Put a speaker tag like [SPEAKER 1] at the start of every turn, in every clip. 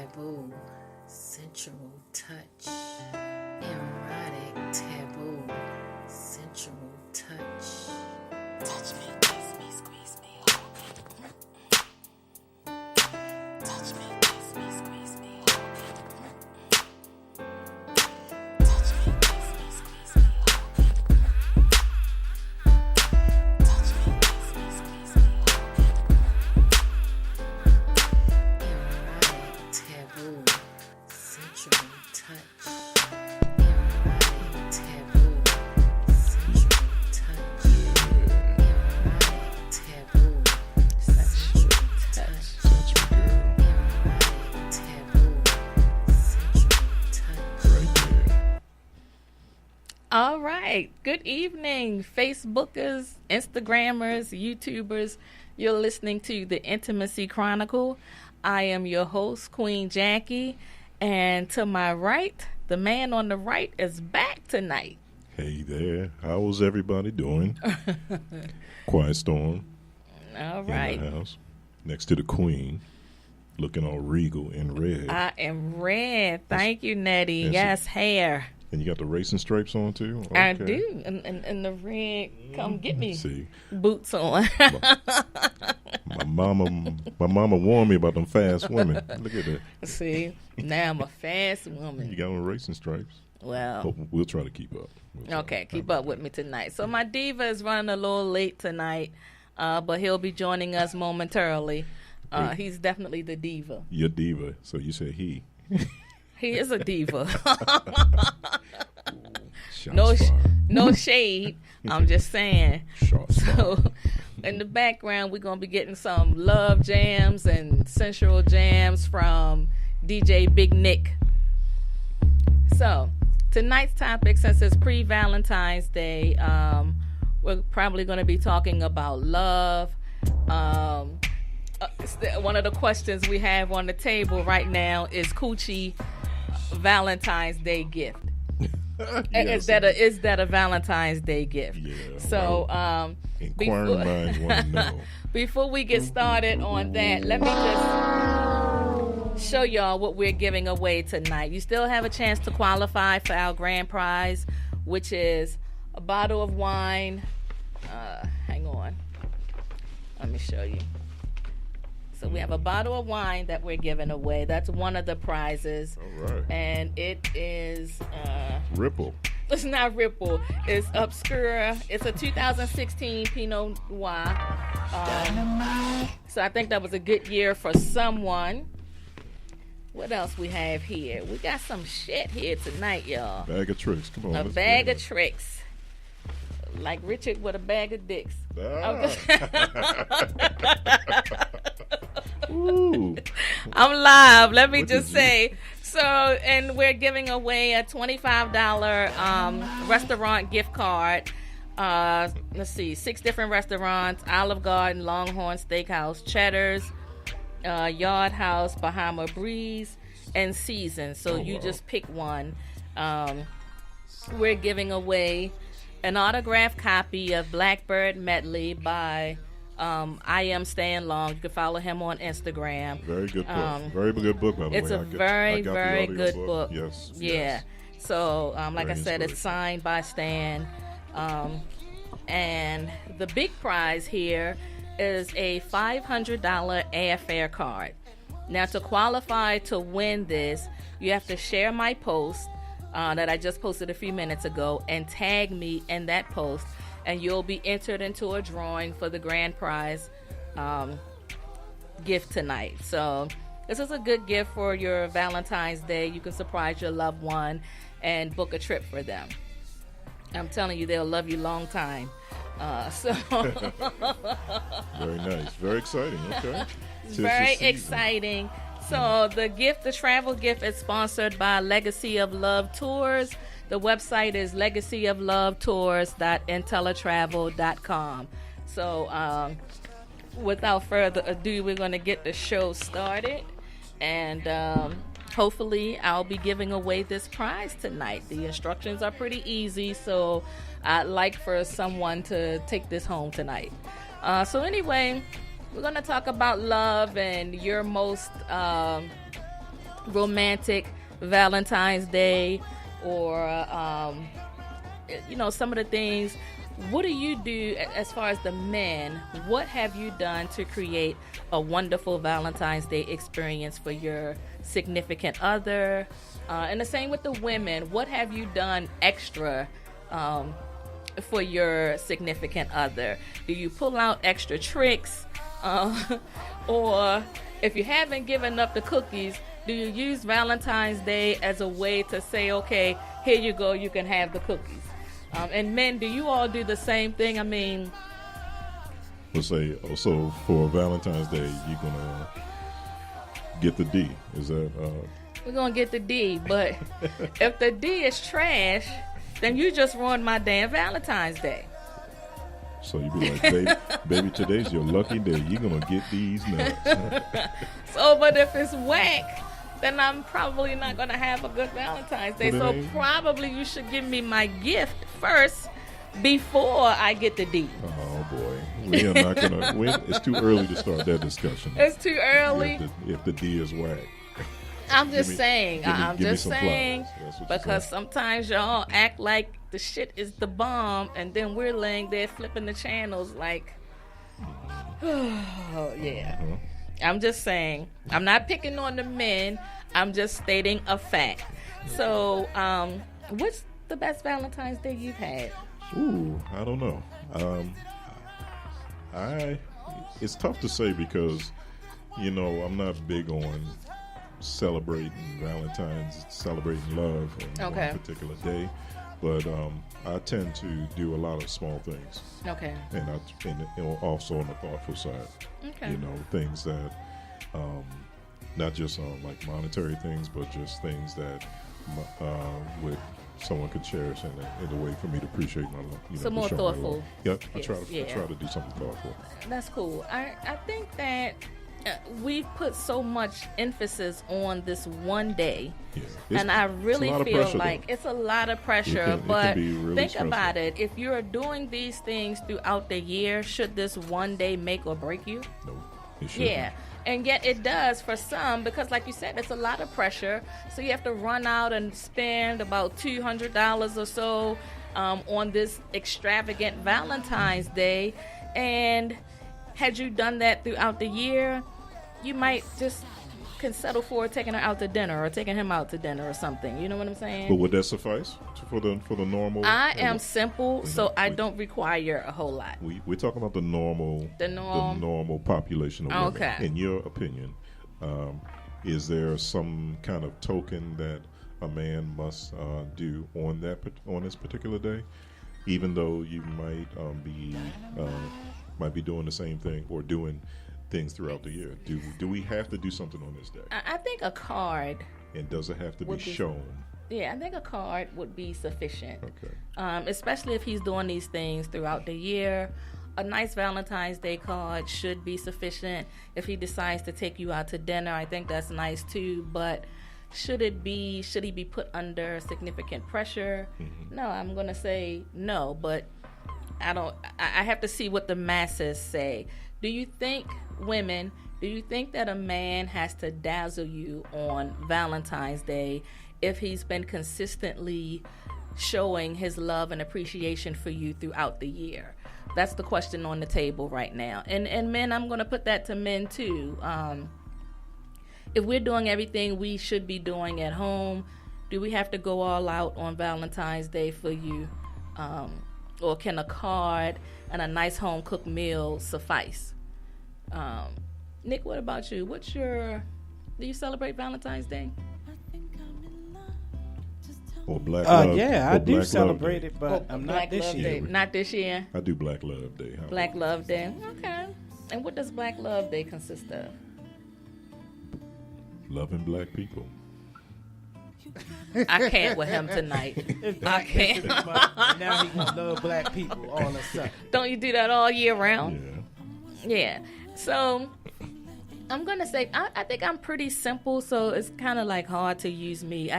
[SPEAKER 1] taboo, sensual touch, erotic taboo, sensual touch. Touch me, kiss me, squeeze me, hold me. Touch me, kiss me, squeeze me, hold me. Touch me, kiss me, squeeze me, hold me. Touch me, kiss me, squeeze me, hold me. Erotic taboo, sensual touch. Erotic taboo, sensual touch. Erotic taboo, sensual touch. Erotic taboo, sensual touch.
[SPEAKER 2] Right there.
[SPEAKER 3] All right. Good evening, Facebookers, Instagrammers, YouTubers. You're listening to the Intimacy Chronicle. I am your host, Queen Jackie. And to my right, the man on the right is back tonight.
[SPEAKER 2] Hey there. How's everybody doing? Quiet Storm
[SPEAKER 3] All
[SPEAKER 2] in
[SPEAKER 3] right.
[SPEAKER 2] the house. Next to the Queen. Looking all regal in red.
[SPEAKER 3] I am red. Thank you, Nettie.
[SPEAKER 2] Yes,
[SPEAKER 3] Yes, hair.
[SPEAKER 2] And you got the racing stripes on too?
[SPEAKER 3] I
[SPEAKER 2] Okay.
[SPEAKER 3] do. And the red, come get me
[SPEAKER 2] See,
[SPEAKER 3] boots on.
[SPEAKER 2] my mama warned me about them fast women. Look at that.
[SPEAKER 3] See, now I'm a fast
[SPEAKER 2] You
[SPEAKER 3] woman.
[SPEAKER 2] got on racing stripes.
[SPEAKER 3] Well,
[SPEAKER 2] But we'll try to keep up.
[SPEAKER 3] okay, keep up with me tonight. So my diva is running a little late tonight, but he'll be joining us momentarily. He's definitely the diva.
[SPEAKER 2] Your diva. So you said he.
[SPEAKER 3] He is a diva.
[SPEAKER 2] Shots
[SPEAKER 3] no,
[SPEAKER 2] fired.
[SPEAKER 3] no shade. I'm just saying.
[SPEAKER 2] Shots fired.
[SPEAKER 3] So in the background, we're gonna be getting some love jams and sensual jams from DJ Big Nick. So tonight's topic, since it's pre-Valentine's Day, we're probably going to be talking about love. One of the questions we have on the table right now is Coochie Valentine's Day gift.
[SPEAKER 2] Yes.
[SPEAKER 3] Is that a Valentine's Day gift?
[SPEAKER 2] Yeah,
[SPEAKER 3] So
[SPEAKER 2] Inquiring minds want to know.
[SPEAKER 3] before we get started on that, let me just show y'all what we're giving away tonight. You still have a chance to qualify for our grand prize, which is a bottle of wine. Hang on. Let me show you. So we have a bottle of wine that we're giving away. That's one of the prizes.
[SPEAKER 2] All right.
[SPEAKER 3] And it is...
[SPEAKER 2] Ripple.
[SPEAKER 3] It's not Ripple. It's Obscura. It's a 2016 Pinot Noir. So I think that was a good year for someone. What else we have here? We got some shit here tonight, y'all.
[SPEAKER 2] Bag of tricks. Come on.
[SPEAKER 3] A
[SPEAKER 2] let's
[SPEAKER 3] bag
[SPEAKER 2] bring
[SPEAKER 3] of tricks. Like Richard with a bag of dicks.
[SPEAKER 2] it. Ooh.
[SPEAKER 3] I'm live. Let me
[SPEAKER 2] Look
[SPEAKER 3] just
[SPEAKER 2] at you.
[SPEAKER 3] say. So, and we're giving away a $25 restaurant gift card. Let's see, 6 different restaurants: Olive Garden, Longhorn Steakhouse, Cheddar's, Yard House, Bahama Breeze, and Seasons. So you
[SPEAKER 2] wow.
[SPEAKER 3] just pick one. We're giving away an autographed copy of Blackbird Medley by I Am Staying Long. You can follow him on Instagram.
[SPEAKER 2] Very good book. Very good book, by the
[SPEAKER 3] It's
[SPEAKER 2] way.
[SPEAKER 3] a
[SPEAKER 2] I got the
[SPEAKER 3] very
[SPEAKER 2] audio
[SPEAKER 3] good book.
[SPEAKER 2] Yes.
[SPEAKER 3] Yeah.
[SPEAKER 2] Yes.
[SPEAKER 3] So, like I
[SPEAKER 2] Very
[SPEAKER 3] said, it's
[SPEAKER 2] inspirational.
[SPEAKER 3] signed by Stan. And the big prize here is a $500 airfare card. Now, to qualify to win this, you have to share my post that I just posted a few minutes ago and tag me in that post, and you'll be entered into a drawing for the grand prize gift tonight. So this is a good gift for your Valentine's Day. You can surprise your loved one and book a trip for them. I'm telling you, they'll love you long time.
[SPEAKER 2] Very nice. Very exciting. Okay.
[SPEAKER 3] It's
[SPEAKER 2] Tis the
[SPEAKER 3] very
[SPEAKER 2] season.
[SPEAKER 3] exciting. So the travel gift is sponsored by Legacy of Love Tours. The website is legacyoflovetours.intellitravel.com. So without further ado, we're going to get the show started. And hopefully I'll be giving away this prize tonight. The instructions are pretty easy, so I'd like for someone to take this home tonight. So anyway, we're going to talk about love and your most romantic Valentine's Day, or some of the things. What do you do as far as the men? What have you done to create a wonderful Valentine's Day experience for your significant other? And the same with the women. What have you done extra for your significant other? Do you pull out extra tricks? Or if you haven't given up the cookies, do you use Valentine's Day as a way to say, okay, here you go, you can have the cookies? And men, do you all do the same thing? I mean,
[SPEAKER 2] Let's say, so for Valentine's Day, you're gonna get the D. Is that?
[SPEAKER 3] we're going to get the D, but if the D is trash, then you just ruined my damn Valentine's Day.
[SPEAKER 2] So you be like, baby, today's your lucky day. You're gonna get these nuts.
[SPEAKER 3] So, but if it's whack, then I'm probably not going to have a good Valentine's Day.
[SPEAKER 2] Well,
[SPEAKER 3] So probably you should give me my gift first before I get the D.
[SPEAKER 2] Oh boy, we are not gonna. It's too early to start that discussion.
[SPEAKER 3] It's too early.
[SPEAKER 2] If the D is whack.
[SPEAKER 3] I'm just
[SPEAKER 2] Give me-
[SPEAKER 3] saying.
[SPEAKER 2] give me-
[SPEAKER 3] I'm
[SPEAKER 2] give me
[SPEAKER 3] just
[SPEAKER 2] some
[SPEAKER 3] saying
[SPEAKER 2] flowers. That's what you're
[SPEAKER 3] because
[SPEAKER 2] saying.
[SPEAKER 3] sometimes y'all act like the shit is the bomb, and then we're laying there flipping the channels like, oh yeah.
[SPEAKER 2] Uh-huh.
[SPEAKER 3] I'm just saying. I'm not picking on the men. I'm just stating a fact. So, what's the best Valentine's Day you've had?
[SPEAKER 2] Ooh, I don't know. It's tough to say because, I'm not big on celebrating Valentine's, celebrating love on
[SPEAKER 3] Okay.
[SPEAKER 2] one particular day, but I tend to do a lot of small things,
[SPEAKER 3] Okay.
[SPEAKER 2] and also on the thoughtful side.
[SPEAKER 3] Okay.
[SPEAKER 2] Things that not just like monetary things, but just things that would someone could cherish in a way for me to appreciate my love.
[SPEAKER 3] So
[SPEAKER 2] to
[SPEAKER 3] more
[SPEAKER 2] show my
[SPEAKER 3] thoughtful.
[SPEAKER 2] love. Yep, I
[SPEAKER 3] Yes,
[SPEAKER 2] try
[SPEAKER 3] yeah.
[SPEAKER 2] to do something thoughtful.
[SPEAKER 3] That's cool. I think that we've put so much emphasis on this one day.
[SPEAKER 2] Yeah.
[SPEAKER 3] And I really
[SPEAKER 2] it's a lot of
[SPEAKER 3] feel
[SPEAKER 2] pressure,
[SPEAKER 3] like
[SPEAKER 2] though.
[SPEAKER 3] it's a lot of pressure.
[SPEAKER 2] It can
[SPEAKER 3] But
[SPEAKER 2] be really
[SPEAKER 3] think
[SPEAKER 2] stressful.
[SPEAKER 3] about it. If you're doing these things throughout the year, should this one day make or break you?
[SPEAKER 2] No, it shouldn't.
[SPEAKER 3] Yeah. And yet it does for some because, like you said, it's a lot of pressure. So you have to run out and spend about $200 or so on this extravagant Valentine's Day. And had you done that throughout the year, you might just can settle for taking her out to dinner or taking him out to dinner or something. You know what I'm saying?
[SPEAKER 2] But would that suffice for the normal?
[SPEAKER 3] I am simple,
[SPEAKER 2] you
[SPEAKER 3] so
[SPEAKER 2] know,
[SPEAKER 3] I
[SPEAKER 2] we-
[SPEAKER 3] don't require a whole lot.
[SPEAKER 2] We're talking about the normal,
[SPEAKER 3] The norm.
[SPEAKER 2] normal population of women.
[SPEAKER 3] Okay.
[SPEAKER 2] In your opinion, is there some kind of token that a man must do on this particular day, even though you might be doing the same thing or doing things throughout the year? Do we have to do something on this day?
[SPEAKER 3] I think a card.
[SPEAKER 2] And does it have to be
[SPEAKER 3] Would be-
[SPEAKER 2] shown?
[SPEAKER 3] Yeah, I think a card would be sufficient.
[SPEAKER 2] Okay.
[SPEAKER 3] Especially if he's doing these things throughout the year. A nice Valentine's Day card should be sufficient. If he decides to take you out to dinner, I think that's nice too. But should he be put under significant pressure?
[SPEAKER 2] Mm-hmm.
[SPEAKER 3] No, I'm gonna say no. But I have to see what the masses say. Do you think, women? Do you think that a man has to dazzle you on Valentine's Day if he's been consistently showing his love and appreciation for you throughout the year? That's the question on the table right now. And men, I'm going to put that to men too. If we're doing everything we should be doing at home, do we have to go all out on Valentine's Day for you? Or can a card and a nice home cooked meal suffice? Nick, what about you? Do you celebrate Valentine's Day?
[SPEAKER 2] Or Black Love?
[SPEAKER 4] Yeah,
[SPEAKER 2] or
[SPEAKER 4] I do
[SPEAKER 2] Black Love
[SPEAKER 4] celebrate
[SPEAKER 2] Day.
[SPEAKER 4] it, but I'm
[SPEAKER 3] Black
[SPEAKER 4] not this
[SPEAKER 3] Love
[SPEAKER 4] year.
[SPEAKER 3] Day. Not this year.
[SPEAKER 2] I do Black Love Day. How
[SPEAKER 3] Black
[SPEAKER 2] about
[SPEAKER 3] Love Day. Okay. And what does Black Love Day consist of?
[SPEAKER 2] loving black people?
[SPEAKER 3] I can't with him tonight. I can't.
[SPEAKER 4] Now he gonna love black people all of a sudden.
[SPEAKER 3] Don't you do that all year round?
[SPEAKER 2] Yeah.
[SPEAKER 3] Yeah. So I'm gonna say I think I'm pretty simple, so it's kind of like hard to use me.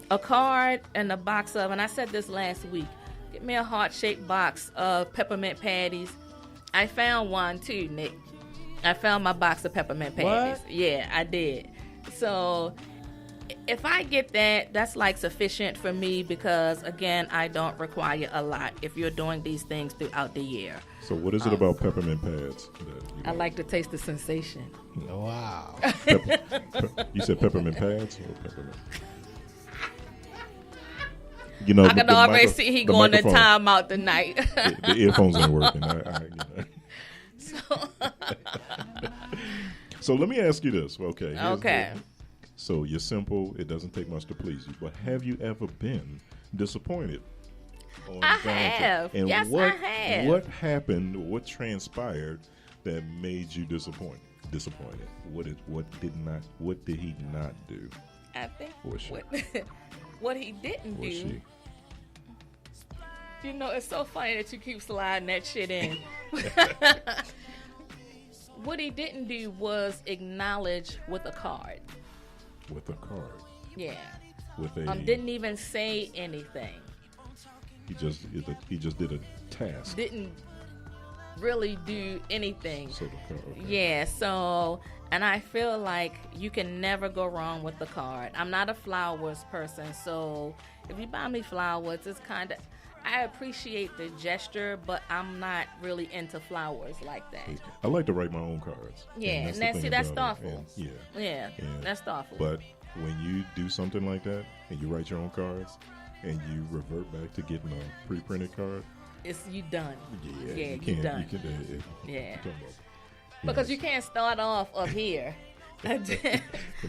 [SPEAKER 3] A card and a box of, and I said this last week, get me a heart-shaped box of peppermint patties. I found one too, Nick. I found my box of peppermint patties.
[SPEAKER 4] What?
[SPEAKER 3] Yeah, I did. So if I get that, that's like sufficient for me because, again, I don't require a lot if you're doing these things throughout the year.
[SPEAKER 2] So what is it about peppermint pads that you
[SPEAKER 3] I like to taste the sensation.
[SPEAKER 4] Wow.
[SPEAKER 2] You said peppermint pads or peppermint? You know,
[SPEAKER 3] I can already see he going to time out tonight.
[SPEAKER 2] The earphones ain't working. So let me ask you this. Okay.
[SPEAKER 3] Okay.
[SPEAKER 2] So you're simple. It doesn't take much to please you. But have you ever been disappointed?
[SPEAKER 3] I have.
[SPEAKER 2] And
[SPEAKER 3] yes,
[SPEAKER 2] what,
[SPEAKER 3] I have.
[SPEAKER 2] What happened? What transpired that made you disappointed? What did he not do?
[SPEAKER 3] I think
[SPEAKER 2] Or she?
[SPEAKER 3] what he didn't
[SPEAKER 2] Or
[SPEAKER 3] do.
[SPEAKER 2] she?
[SPEAKER 3] You know, it's so funny that you keep sliding that shit in. What he didn't do was acknowledge with a card.
[SPEAKER 2] With a card.
[SPEAKER 3] Yeah.
[SPEAKER 2] With a.
[SPEAKER 3] Didn't even say anything.
[SPEAKER 2] He just did a task.
[SPEAKER 3] Didn't really do anything.
[SPEAKER 2] So the card. Okay.
[SPEAKER 3] Yeah. So, and I feel like you can never go wrong with the card. I'm not a flowers person, so if you buy me flowers, it's kind of. I appreciate the gesture, but I'm not really into flowers like that.
[SPEAKER 2] I like to write my own cards.
[SPEAKER 3] Yeah, that's thoughtful. Yeah,
[SPEAKER 2] And-
[SPEAKER 3] that's thoughtful.
[SPEAKER 2] But when you do something like that and you write your own cards and you revert back to getting a pre-printed card,
[SPEAKER 3] It's you done.
[SPEAKER 2] yeah,
[SPEAKER 3] Yeah,
[SPEAKER 2] you
[SPEAKER 3] you
[SPEAKER 2] can't.
[SPEAKER 3] done.
[SPEAKER 2] You can,
[SPEAKER 3] Yeah.
[SPEAKER 2] talking about-
[SPEAKER 3] Because
[SPEAKER 2] yes.
[SPEAKER 3] you can't start off up here. And then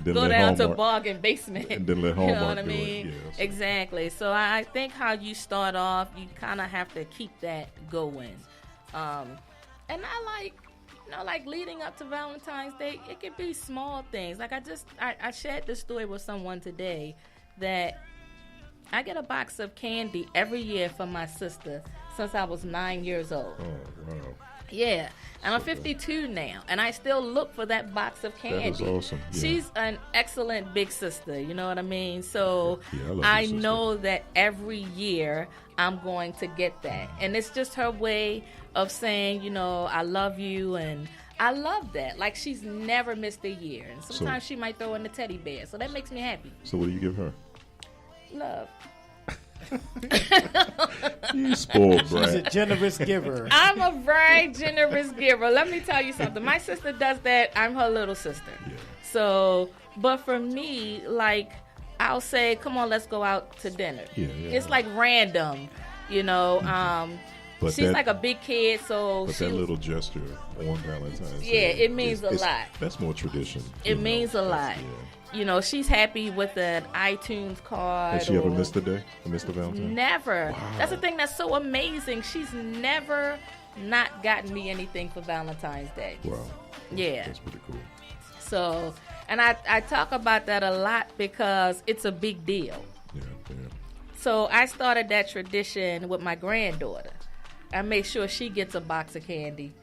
[SPEAKER 2] then
[SPEAKER 3] go
[SPEAKER 2] let
[SPEAKER 3] down to
[SPEAKER 2] Hallmark-
[SPEAKER 3] bargain basement.
[SPEAKER 2] and then let
[SPEAKER 3] You know
[SPEAKER 2] Hallmark
[SPEAKER 3] what I
[SPEAKER 2] do it.
[SPEAKER 3] mean?
[SPEAKER 2] Yeah, so-
[SPEAKER 3] Exactly. So I think how you start off, you kind of have to keep that going. And I like leading up to Valentine's Day, it could be small things. Like I shared this story with someone today that I get a box of candy every year for my sister since I was 9 years old.
[SPEAKER 2] Oh wow,
[SPEAKER 3] Yeah, and I'm 52 now, and I still look for that box of candy.
[SPEAKER 2] that is awesome. Yeah.
[SPEAKER 3] She's an excellent big sister, you know what I mean? So
[SPEAKER 2] Yeah, I love
[SPEAKER 3] I
[SPEAKER 2] your sister.
[SPEAKER 3] know that every year I'm going to get that. And it's just her way of saying, you know, I love you, and I love that. Like, she's never missed a year. And sometimes she might throw in a teddy bear, so that makes me happy.
[SPEAKER 2] So what do you give her?
[SPEAKER 3] Love.
[SPEAKER 2] You spoiled
[SPEAKER 4] She's a
[SPEAKER 2] brat.
[SPEAKER 4] generous giver.
[SPEAKER 3] I'm a very generous giver. Let me tell you something. My sister does that. I'm her little sister.
[SPEAKER 2] Yeah.
[SPEAKER 3] So, but for me, like, I'll say, come on, let's go out to dinner.
[SPEAKER 2] Yeah.
[SPEAKER 3] It's like random, you know.
[SPEAKER 2] But
[SPEAKER 3] She's
[SPEAKER 2] that-
[SPEAKER 3] like a big kid, so
[SPEAKER 2] But that little gesture on Valentine's Day,
[SPEAKER 3] Yeah, it means a lot.
[SPEAKER 2] That's more tradition.
[SPEAKER 3] It means a lot.
[SPEAKER 2] Yeah.
[SPEAKER 3] You know, she's happy with an iTunes card.
[SPEAKER 2] Has she ever
[SPEAKER 3] or-
[SPEAKER 2] missed a day? Missed a Valentine?
[SPEAKER 3] Never.
[SPEAKER 2] Wow.
[SPEAKER 3] That's the thing that's so amazing. She's never not gotten me anything for Valentine's Day.
[SPEAKER 2] Wow.
[SPEAKER 3] Yeah.
[SPEAKER 2] That's pretty cool.
[SPEAKER 3] So, and I talk about that a lot because it's a big deal.
[SPEAKER 2] Yeah.
[SPEAKER 3] So I started that tradition with my granddaughter. I make sure she gets a box of candy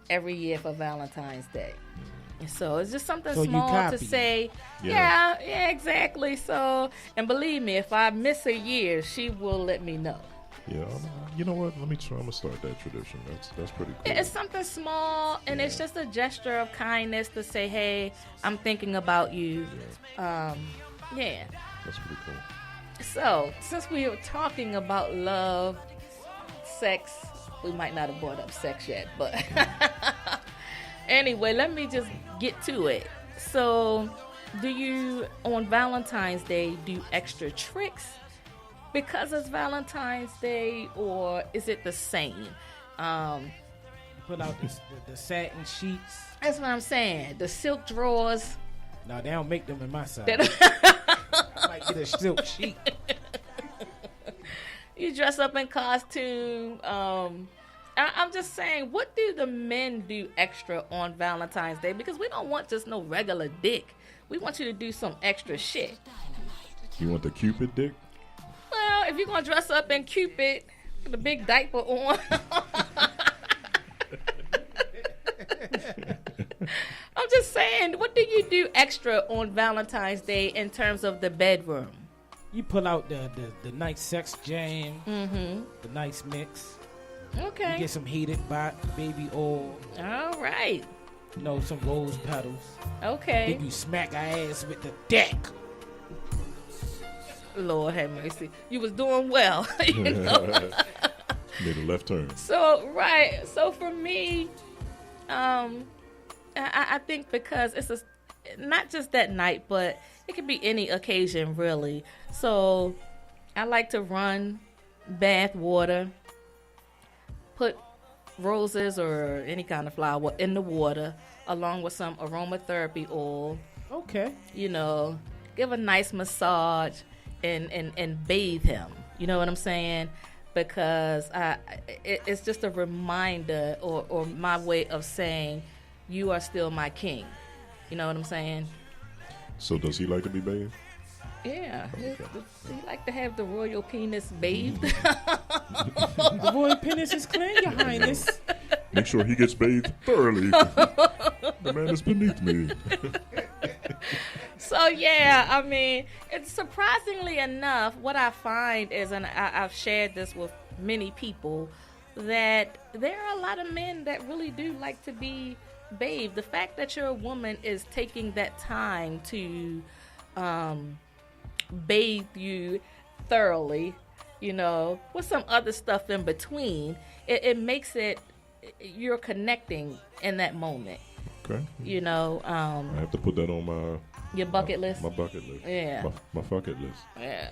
[SPEAKER 3] every year for Valentine's Day. And so it's just something
[SPEAKER 4] So you
[SPEAKER 3] small to
[SPEAKER 4] copy.
[SPEAKER 3] say.
[SPEAKER 2] Yeah.
[SPEAKER 3] Yeah, exactly. So, and believe me, if I miss a year, she will let me know.
[SPEAKER 2] Yeah. You know what? Let me try. I'm gonna start that tradition. That's pretty cool.
[SPEAKER 3] It's something small, and it's
[SPEAKER 2] Yeah.
[SPEAKER 3] just a gesture of kindness to say, hey, I'm thinking about you. Yeah.
[SPEAKER 2] That's pretty cool.
[SPEAKER 3] So, since we were talking about love, sex, we might not have brought up sex yet, but anyway, let me just get to it. So, do you, on Valentine's Day, do extra tricks because it's Valentine's Day, or is it the same?
[SPEAKER 4] Put out the satin sheets.
[SPEAKER 3] That's what I'm saying. The silk drawers.
[SPEAKER 4] No, they don't make them in my side.
[SPEAKER 3] That
[SPEAKER 4] I might get a silk sheet.
[SPEAKER 3] you dress up in costume. I'm just saying, what do the men do extra on Valentine's Day? Because we don't want just no regular dick. We want you to do some extra shit.
[SPEAKER 2] You want the Cupid dick?
[SPEAKER 3] Well, if you're going to dress up in Cupid, with a big diaper on. I'm just saying, what do you do extra on Valentine's Day in terms of the bedroom?
[SPEAKER 4] You pull out the nice sex jam, the nice mix. You
[SPEAKER 3] Okay.
[SPEAKER 4] get some heated baby oil.
[SPEAKER 3] All right.
[SPEAKER 4] some rose petals.
[SPEAKER 3] Okay.
[SPEAKER 4] Then you smack our ass with the deck.
[SPEAKER 3] Lord have mercy. You was doing well. You know?
[SPEAKER 2] Made a left turn.
[SPEAKER 3] So for me, I think because it's not just that night, but it could be any occasion really. So I like to run bath water, put roses or any kind of flower in the water along with some aromatherapy oil.
[SPEAKER 4] Okay.
[SPEAKER 3] You know, give a nice massage and bathe him. You know what I'm saying? Because it's just a reminder or my way of saying you are still my king. You know what I'm saying?
[SPEAKER 2] So does he like to be bathed?
[SPEAKER 3] Yeah.
[SPEAKER 2] Okay.
[SPEAKER 3] He like to have the royal penis bathed.
[SPEAKER 4] The royal penis is clean, Your Highness.
[SPEAKER 2] Make sure he gets bathed thoroughly. The man is beneath me.
[SPEAKER 3] So yeah, I mean, it's surprisingly enough, what I find is, and I've shared this with many people, that there are a lot of men that really do like to be bathed. The fact that you're a woman is taking that time to bathe you thoroughly, you know, with some other stuff in between, it makes it, you're connecting in that moment.
[SPEAKER 2] Okay.
[SPEAKER 3] You know,
[SPEAKER 2] I have to put that on my
[SPEAKER 3] your bucket list.
[SPEAKER 2] My bucket list.
[SPEAKER 3] Yeah.
[SPEAKER 2] My bucket list.
[SPEAKER 3] Yeah.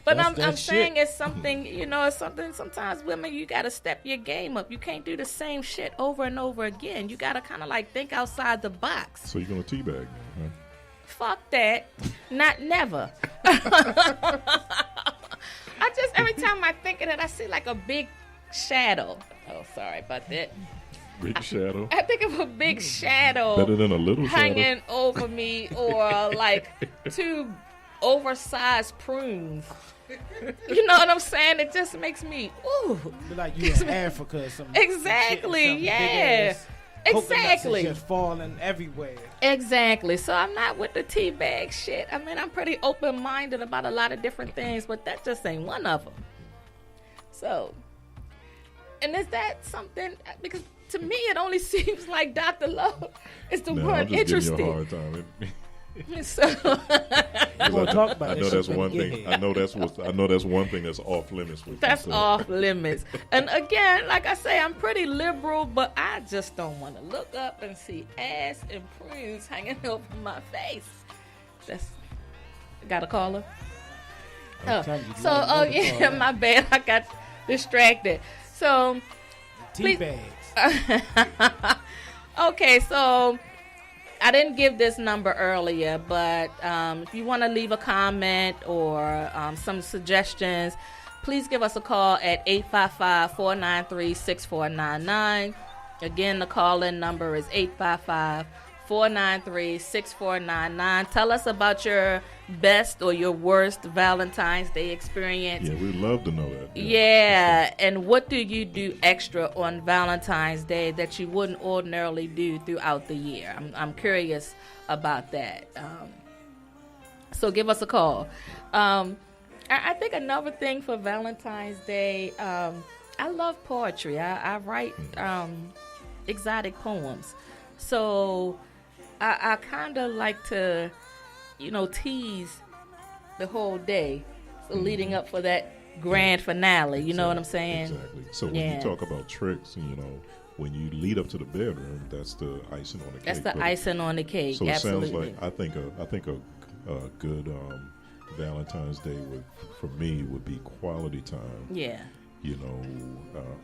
[SPEAKER 3] But I'm saying it's something, you know, it's something, sometimes women, you got to step your game up. You can't do the same shit over and over again. You got to kind of like think outside the box.
[SPEAKER 2] So you're going to teabag me, huh?
[SPEAKER 3] Fuck that. Not never. I just, every time I think of it, I see like a big shadow. Oh, sorry about that.
[SPEAKER 2] Big shadow.
[SPEAKER 3] I think of a big shadow.
[SPEAKER 2] Better than a little
[SPEAKER 3] hanging
[SPEAKER 2] shadow.
[SPEAKER 3] over me, or like two oversized prunes. You know what I'm saying? It just makes me, ooh.
[SPEAKER 4] Like you in Africa or something.
[SPEAKER 3] Exactly,
[SPEAKER 4] some
[SPEAKER 3] yeah. Exactly.
[SPEAKER 4] Just falling everywhere.
[SPEAKER 3] Exactly. So I'm not with the teabag shit. I mean, I'm pretty open-minded about a lot of different things, but that just ain't one of them. So, and is that something, because to me it only seems like Dr. Love is the
[SPEAKER 2] No,
[SPEAKER 3] one
[SPEAKER 2] I'm just
[SPEAKER 3] interested.
[SPEAKER 2] giving you a hard time.
[SPEAKER 3] So
[SPEAKER 4] We're gonna talk about
[SPEAKER 2] I know
[SPEAKER 4] that
[SPEAKER 2] that's
[SPEAKER 4] shit
[SPEAKER 2] one
[SPEAKER 4] when we
[SPEAKER 2] thing.
[SPEAKER 4] get here.
[SPEAKER 2] I know that's one thing that's off limits with
[SPEAKER 3] that's
[SPEAKER 2] you, so.
[SPEAKER 3] off limits. And again, like I say, I'm pretty liberal, but I just don't want to look up and see ass and prunes hanging over my face. That's got a caller.
[SPEAKER 4] I'm telling you,
[SPEAKER 3] So,
[SPEAKER 4] let
[SPEAKER 3] oh
[SPEAKER 4] another
[SPEAKER 3] yeah,
[SPEAKER 4] call.
[SPEAKER 3] my bad. I got distracted. So,
[SPEAKER 4] Tea
[SPEAKER 3] please-
[SPEAKER 4] bags.
[SPEAKER 3] okay, so I didn't give this number earlier, but if you want to leave a comment or some suggestions, please give us a call at 855-493-6499. Again, the call-in number is 855-493-6499. Tell us about your best or your worst Valentine's Day experience.
[SPEAKER 2] Yeah, we'd love to know that.
[SPEAKER 3] Yeah, and what do you do extra on Valentine's Day that you wouldn't ordinarily do throughout the year? I'm curious about that. So give us a call. I think another thing for Valentine's Day, I love poetry. I write exotic poems. So I kind of like to, you know, tease the whole day, so leading up for that grand finale. You know what I'm saying?
[SPEAKER 2] Exactly. So when
[SPEAKER 3] Yeah.
[SPEAKER 2] you talk about tricks, you know, when you lead up to the bedroom, that's the icing on the cake.
[SPEAKER 3] That's the
[SPEAKER 2] But
[SPEAKER 3] icing on the cake.
[SPEAKER 2] So it
[SPEAKER 3] Absolutely.
[SPEAKER 2] sounds like I think a good Valentine's Day for me would be quality time.
[SPEAKER 3] Yeah.
[SPEAKER 2] You know,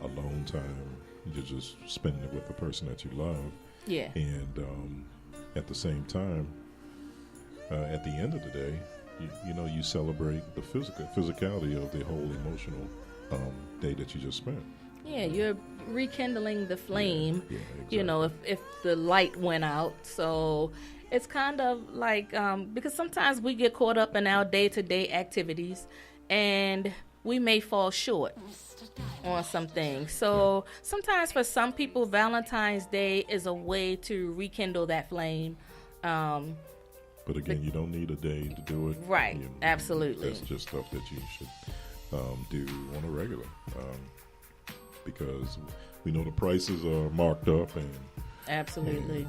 [SPEAKER 2] alone time. You're just spending it with the person that you love,
[SPEAKER 3] Yeah.
[SPEAKER 2] and at the same time, at the end of the day, you know, you celebrate the physicality of the whole emotional day that you just spent.
[SPEAKER 3] Yeah, you're rekindling the flame,
[SPEAKER 2] Yeah,
[SPEAKER 3] you know, if the light went out. So it's kind of like, because sometimes we get caught up in our day-to-day activities and we may fall short on some things. So sometimes for some people, Valentine's Day is a way to rekindle that flame.
[SPEAKER 2] But again, you don't need a day to do it.
[SPEAKER 3] Right,
[SPEAKER 2] You know,
[SPEAKER 3] absolutely.
[SPEAKER 2] That's just stuff that you should do on a regular. Because we know the prices are marked up, and
[SPEAKER 3] Absolutely.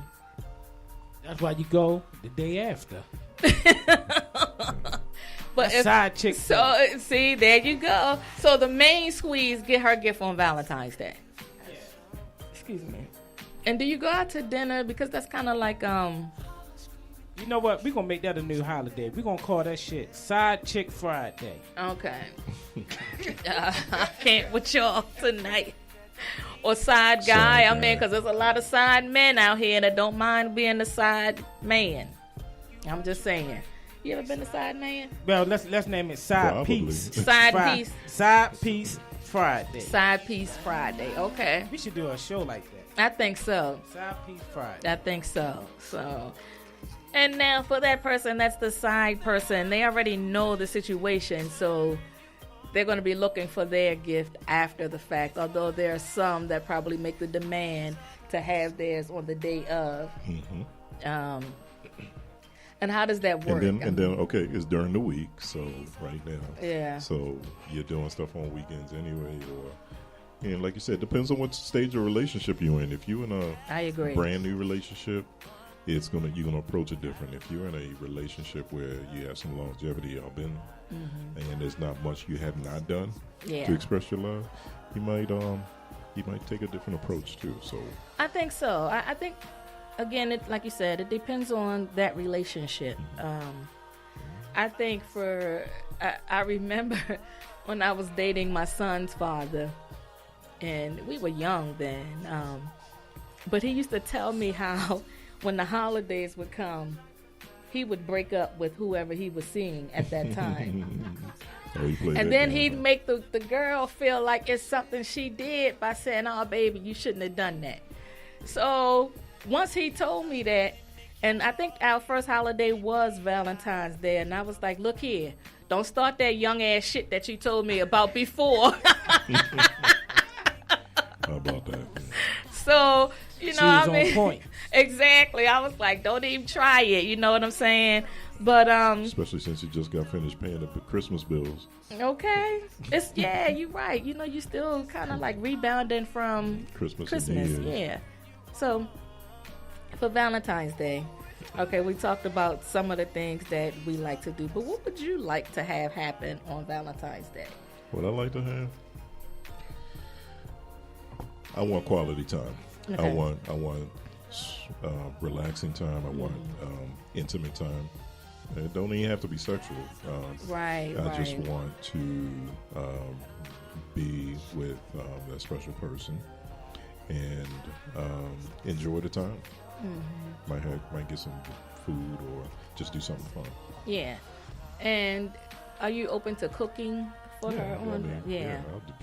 [SPEAKER 4] That's why you go the day after.
[SPEAKER 3] But
[SPEAKER 4] That's side chick.
[SPEAKER 3] so see, there you go. So the main squeeze, get her gift on Valentine's Day. Excuse me. And do you go out to dinner? Because that's kind of like
[SPEAKER 4] You know what? We're going to make that a new holiday. We're going to call that shit Side Chick Friday.
[SPEAKER 3] Okay. I can't with y'all tonight. Or side guy. I mean, because there's a lot of side men out here that don't mind being a side man. I'm just saying. You ever been a side man?
[SPEAKER 4] Well, let's name it Side
[SPEAKER 2] Probably.
[SPEAKER 4] Piece.
[SPEAKER 3] Side piece.
[SPEAKER 4] Side Piece Friday.
[SPEAKER 3] Side piece Friday. Okay.
[SPEAKER 4] We should do a show like that.
[SPEAKER 3] I think so.
[SPEAKER 4] Side Piece Friday.
[SPEAKER 3] I think so. So, and now for that person, that's the side person. They already know the situation, so they're going to be looking for their gift after the fact. Although there are some that probably make the demand to have theirs on the day of.
[SPEAKER 2] Mm-hmm.
[SPEAKER 3] And how does that work?
[SPEAKER 2] And then okay, it's during the week, so right now.
[SPEAKER 3] Yeah.
[SPEAKER 2] So you're doing stuff on weekends anyway, or and like you said, depends on what stage of relationship you're in. If you're in
[SPEAKER 3] I agree.
[SPEAKER 2] brand new relationship, you're gonna approach it different. If you're in a relationship where you have some longevity, y'all been, and there's not much you have not done to express your love, you might take a different approach too. So
[SPEAKER 3] I think so. I think, again, like you said, it depends on that relationship. I think I remember when I was dating my son's father, and we were young then, but he used to tell me how when the holidays would come, he would break up with whoever he was seeing at that time. And then he'd make the girl feel like it's something she did by saying, "Oh, baby, you shouldn't have done that." So once he told me that, and I think our first holiday was Valentine's Day, and I was like, "Look here, don't start that young ass shit that you told me about before."
[SPEAKER 2] How about that?
[SPEAKER 3] So, you know,
[SPEAKER 4] She was
[SPEAKER 3] I mean,
[SPEAKER 4] on point.
[SPEAKER 3] Exactly. I was like, don't even try it. You know what I'm saying? But
[SPEAKER 2] Especially since you just got finished paying the Christmas bills.
[SPEAKER 3] okay, you're right. You know, you still kind of like rebounding from
[SPEAKER 2] Christmas.
[SPEAKER 3] Yeah. So for Valentine's Day, okay, we talked about some of the things that we like to do, but what would you like to have happen on Valentine's Day?
[SPEAKER 2] What I like to have, I want quality time.
[SPEAKER 3] Okay.
[SPEAKER 2] I want relaxing time. I want intimate time. It don't even have to be sexual.
[SPEAKER 3] Right.
[SPEAKER 2] I just want to be with that special person and enjoy the time. Might get some food or just do something fun.
[SPEAKER 3] Yeah. And are you open to cooking for her?
[SPEAKER 2] I'll do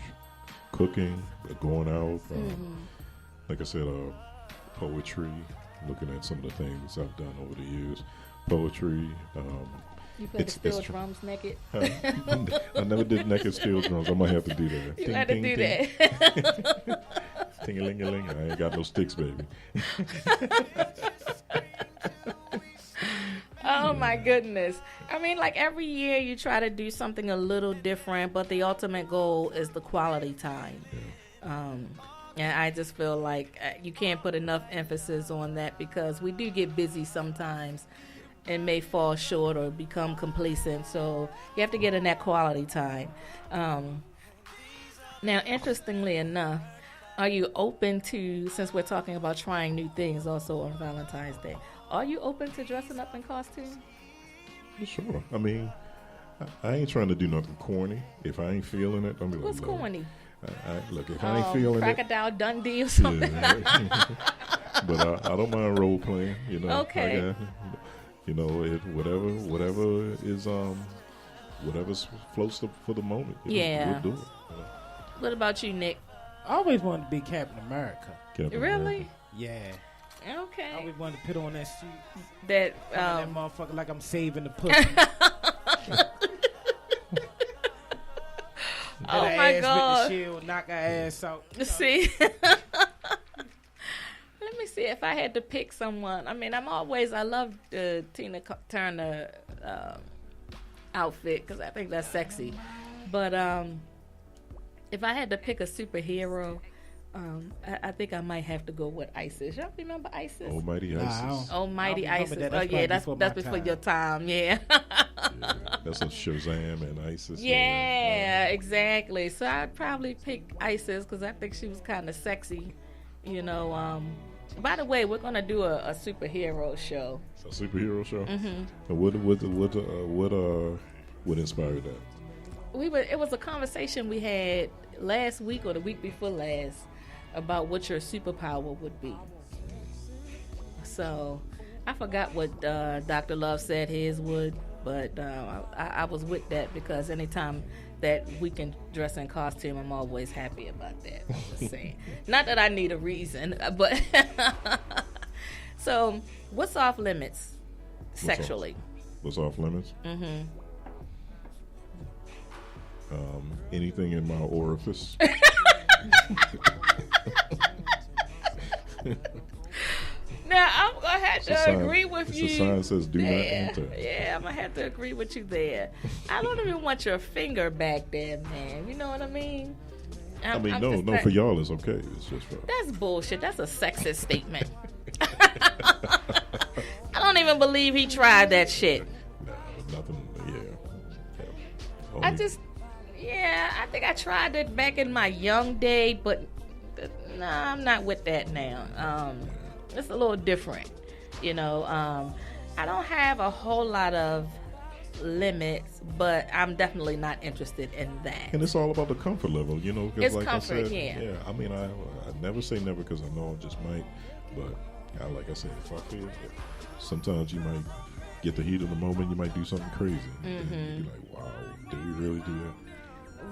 [SPEAKER 2] cooking, going out. Like I said, poetry. Looking at some of the things I've done over the years, poetry.
[SPEAKER 3] You play the steel drums naked?
[SPEAKER 2] I never did naked steel drums. I might have to do that.
[SPEAKER 3] You got to do that.
[SPEAKER 2] Ting-a-ling-a-ling. I ain't got no sticks, baby.
[SPEAKER 3] Oh my goodness. I mean, like every year you try to do something a little different, but the ultimate goal is the quality time.
[SPEAKER 2] Yeah.
[SPEAKER 3] And I just feel like you can't put enough emphasis on that because we do get busy sometimes and may fall short or become complacent. So you have to get in that quality time. Now, interestingly enough, are you open to, since we're talking about trying new things also on Valentine's Day, are you open to dressing up in costume?
[SPEAKER 2] Sure. I mean, I ain't trying to do nothing corny. If I ain't feeling it, I'm like,
[SPEAKER 3] What's corny?
[SPEAKER 2] Look, if I ain't feeling
[SPEAKER 3] Crocodile Dundee or something.
[SPEAKER 2] Yeah. But I don't mind role playing. You know.
[SPEAKER 3] Okay.
[SPEAKER 2] You know, whatever is whatever floats for the moment.
[SPEAKER 3] Yeah.
[SPEAKER 2] We'll do it.
[SPEAKER 3] What about you, Nick?
[SPEAKER 4] I always wanted to be Captain America.
[SPEAKER 2] Captain
[SPEAKER 3] Really?
[SPEAKER 4] Yeah. I
[SPEAKER 3] Okay.
[SPEAKER 4] always wanted to put on that suit.
[SPEAKER 3] That
[SPEAKER 4] That motherfucker like I'm saving the pussy.
[SPEAKER 3] Oh
[SPEAKER 4] Hit her
[SPEAKER 3] my
[SPEAKER 4] ass
[SPEAKER 3] God.
[SPEAKER 4] With the shield, knock her ass out. You know.
[SPEAKER 3] See. Let me see if I had to pick someone. I mean, I love the Tina Turner outfit because I think that's sexy. But if I had to pick a superhero, I think I might have to go with ISIS. Y'all remember ISIS?
[SPEAKER 2] Almighty ISIS.
[SPEAKER 3] Almighty
[SPEAKER 4] I remember
[SPEAKER 3] ISIS.
[SPEAKER 4] that.
[SPEAKER 3] Oh
[SPEAKER 4] That's
[SPEAKER 3] yeah,
[SPEAKER 4] probably
[SPEAKER 3] that's
[SPEAKER 4] before
[SPEAKER 3] before
[SPEAKER 4] my
[SPEAKER 3] your time. Yeah.
[SPEAKER 2] Yeah, that's a Shazam and ISIS.
[SPEAKER 3] Yeah, exactly. So I'd probably pick ISIS because I think she was kind of sexy. You know. By the way, we're gonna do a superhero show.
[SPEAKER 2] A superhero show.
[SPEAKER 3] Mm-hmm.
[SPEAKER 2] And what inspired that?
[SPEAKER 3] It was a conversation we had last week or the week before last about what your superpower would be. So I forgot what Dr. Love said his would, but I was with that because anytime that we can dress in costume, I'm always happy about that. Just saying. Not that I need a reason, but so what's off limits sexually?
[SPEAKER 2] What's off limits?
[SPEAKER 3] Mm-hmm.
[SPEAKER 2] Anything in my orifice.
[SPEAKER 3] Now I'm gonna have to agree with you.
[SPEAKER 2] The sign says "Do not enter."
[SPEAKER 3] Yeah, I'm gonna have to agree with you there. I don't even want your finger back there, man. You know what I mean?
[SPEAKER 2] No, for y'all it's okay. It's just for
[SPEAKER 3] that's bullshit. That's a sexist statement. I don't even believe he tried that shit.
[SPEAKER 2] No, nothing. Yeah.
[SPEAKER 3] I think I tried it back in my young day, but I'm not with that now. It's a little different, you know. I don't have a whole lot of limits, but I'm definitely not interested in that.
[SPEAKER 2] And it's all about the comfort level, you know.
[SPEAKER 3] It's
[SPEAKER 2] like
[SPEAKER 3] comfort,
[SPEAKER 2] I said,
[SPEAKER 3] yeah.
[SPEAKER 2] I mean, I never say never because I know I just might, but like I said, if I feel sometimes you might get the heat of the moment, you might do something crazy, and then you be like, wow, did we really do that?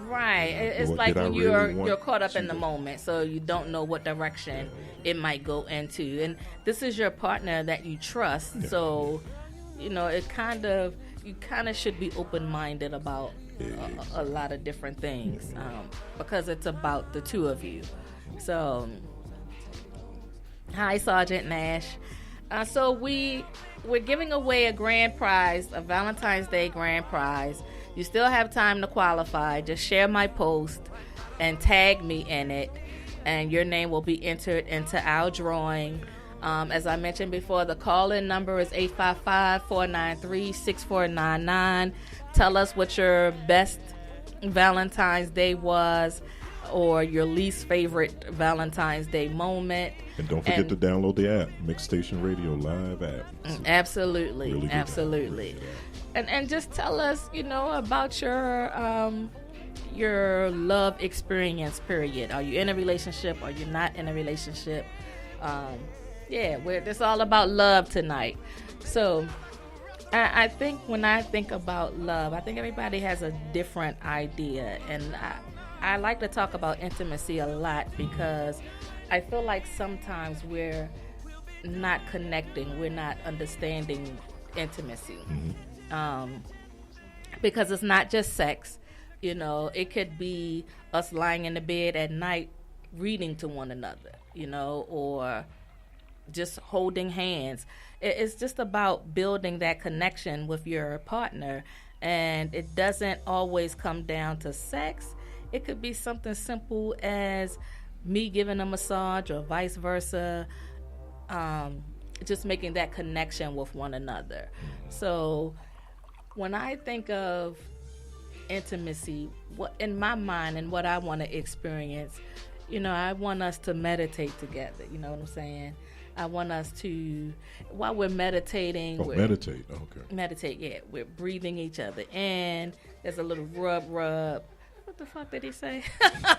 [SPEAKER 3] Right. It's like when you're caught up in the moment, so you don't know what direction it might go into. And this is your partner that you trust, so you know you kind of should be open-minded about a lot of different things because it's about the two of you. So, hi, Sergeant Nash. So we're giving away a grand prize, a Valentine's Day grand prize. You still have time to qualify. Just share my post and tag me in it, and your name will be entered into our drawing. As I mentioned before, the call-in number is 855-493-6499. Tell us what your best Valentine's Day was or your least favorite Valentine's Day moment.
[SPEAKER 2] And don't forget to download the app, Mix Station Radio Live app.
[SPEAKER 3] Absolutely.
[SPEAKER 2] Really
[SPEAKER 3] Absolutely. And just tell us, you know, about your love experience, period. Are you in a relationship? Are you not in a relationship? It's all about love tonight. So I think when I think about love, I think everybody has a different idea. And I like to talk about intimacy a lot because I feel like sometimes we're not connecting. We're not understanding intimacy. Because it's not just sex. You know, it could be us lying in the bed at night reading to one another, you know, or just holding hands. It's just about building that connection with your partner, and it doesn't always come down to sex. It could be something simple as me giving a massage or vice versa, just making that connection with one another. So when I think of intimacy, what in my mind and what I want to experience, you know, I want us to meditate together. You know what I'm saying? I want us to, while we're meditating,
[SPEAKER 2] meditate. Okay.
[SPEAKER 3] Meditate. Yeah, we're breathing each other in. There's a little rub. What the fuck did he say? I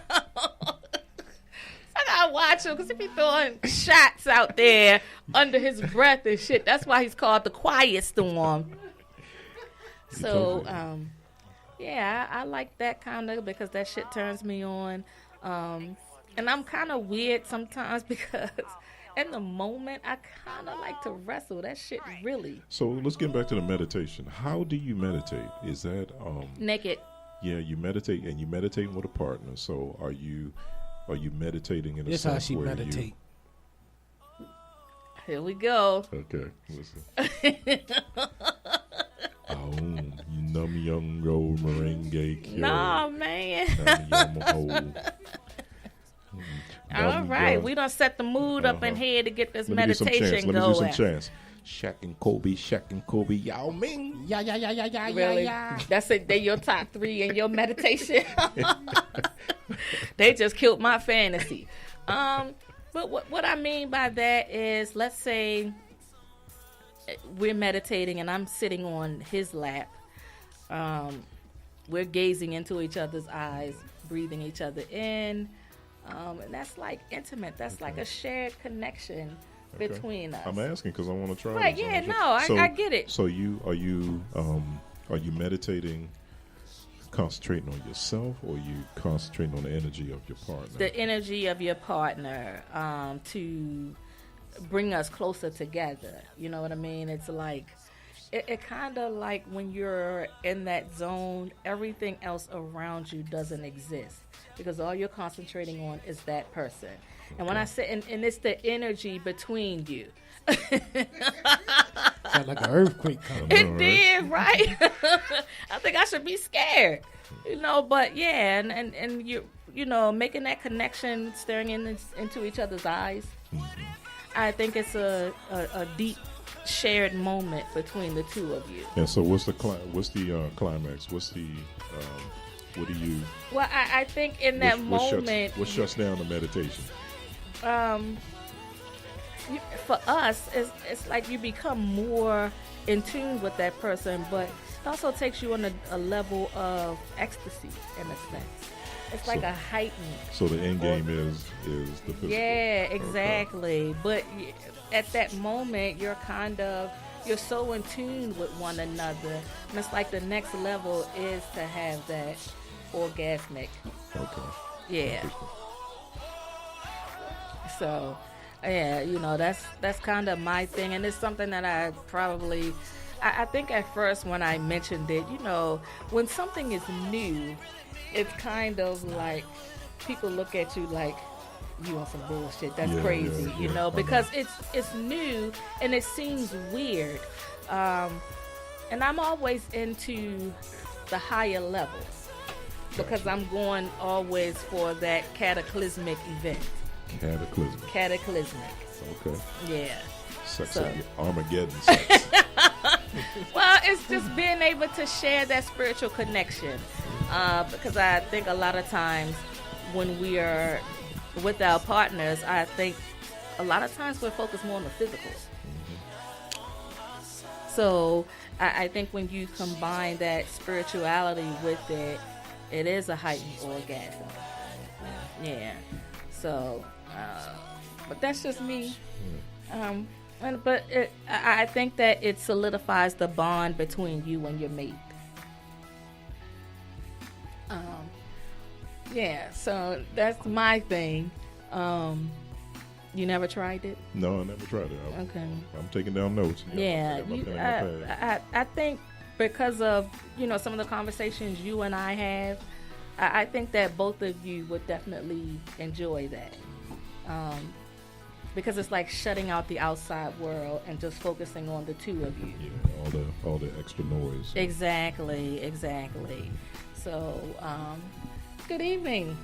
[SPEAKER 3] gotta watch him because he be throwing shots out there under his breath and shit. That's why he's called the Quiet Storm. So, I like that kind of because that shit turns me on. And I'm kind of weird sometimes because in the moment, I kind of like to wrestle. That shit really.
[SPEAKER 2] So let's get back to the meditation. How do you meditate? Is that
[SPEAKER 3] naked?
[SPEAKER 2] Yeah, you meditate, and you meditating with a partner. So are you meditating in a sense
[SPEAKER 4] how she
[SPEAKER 2] where
[SPEAKER 4] meditate.
[SPEAKER 3] Here we go.
[SPEAKER 2] Okay, listen. You numb young roll merengue.
[SPEAKER 3] Nah, man. All right, we done set the mood up in here to get this meditation
[SPEAKER 2] going. Let me do some chants.
[SPEAKER 5] Shaq and Kobe, Yao Ming. Yeah.
[SPEAKER 3] Really? That's it. They your top 3 in your meditation. They just killed my fantasy. But what I mean by that is, let's say we're meditating and I'm sitting on his lap. We're gazing into each other's eyes, breathing each other in. And that's like intimate. That's like a shared connection between us.
[SPEAKER 2] I'm asking because I want to try.
[SPEAKER 3] Right?
[SPEAKER 2] This.
[SPEAKER 3] Yeah. No, I get it.
[SPEAKER 2] So are you meditating, concentrating on yourself, or are you concentrating on the energy of your partner?
[SPEAKER 3] The energy of your partner to bring us closer together. You know what I mean? It's like it kind of like when you're in that zone, everything else around you doesn't exist because all you're concentrating on is that person. And when I say, and it's the energy between you.
[SPEAKER 4] Sound like an earthquake coming.
[SPEAKER 3] It did, right? I think I should be scared, but yeah, and you making that connection, staring into each other's eyes.
[SPEAKER 2] Mm-hmm.
[SPEAKER 3] I think it's a deep shared moment between the two of you.
[SPEAKER 2] And so what's the climax? What do you...
[SPEAKER 3] Well, I think in that moment...
[SPEAKER 2] What shuts down the meditation?
[SPEAKER 3] For us, it's like you become more in tune with that person, but it also takes you on a level of ecstasy in a sense. It's like a heightened.
[SPEAKER 2] So the end game is the physical.
[SPEAKER 3] Yeah, exactly. Okay. But at that moment, you're so in tune with one another, and it's like the next level is to have that orgasmic.
[SPEAKER 2] Okay.
[SPEAKER 3] Yeah. So, yeah, that's kind of my thing, and it's something that I think at first when I mentioned it, when something is new, it's kind of like people look at you like you on some bullshit. That's crazy, because it's new and it seems weird. And I'm always into the higher levels because I'm going always for that cataclysmic event. Cataclysmic.
[SPEAKER 2] Okay.
[SPEAKER 3] Yeah.
[SPEAKER 2] Sex Armageddon sex.
[SPEAKER 3] Well, it's just being able to share that spiritual connection. Because I think a lot of times when we are with our partners, I think a lot of times we're focused more on the physical. Mm-hmm. So I think when you combine that spirituality with it, it is a heightened orgasm. Yeah. So, but that's just me. I think that it solidifies the bond between you and your mate. Yeah, so that's my thing. You never tried it?
[SPEAKER 2] No, I never tried it.
[SPEAKER 3] Okay.
[SPEAKER 2] I'm taking down notes.
[SPEAKER 3] I think because of some of the conversations you and I have, I think that both of you would definitely enjoy that. Because it's like shutting out the outside world and just focusing on the two of you.
[SPEAKER 2] Yeah, all the extra noise.
[SPEAKER 3] Exactly. So, good evening,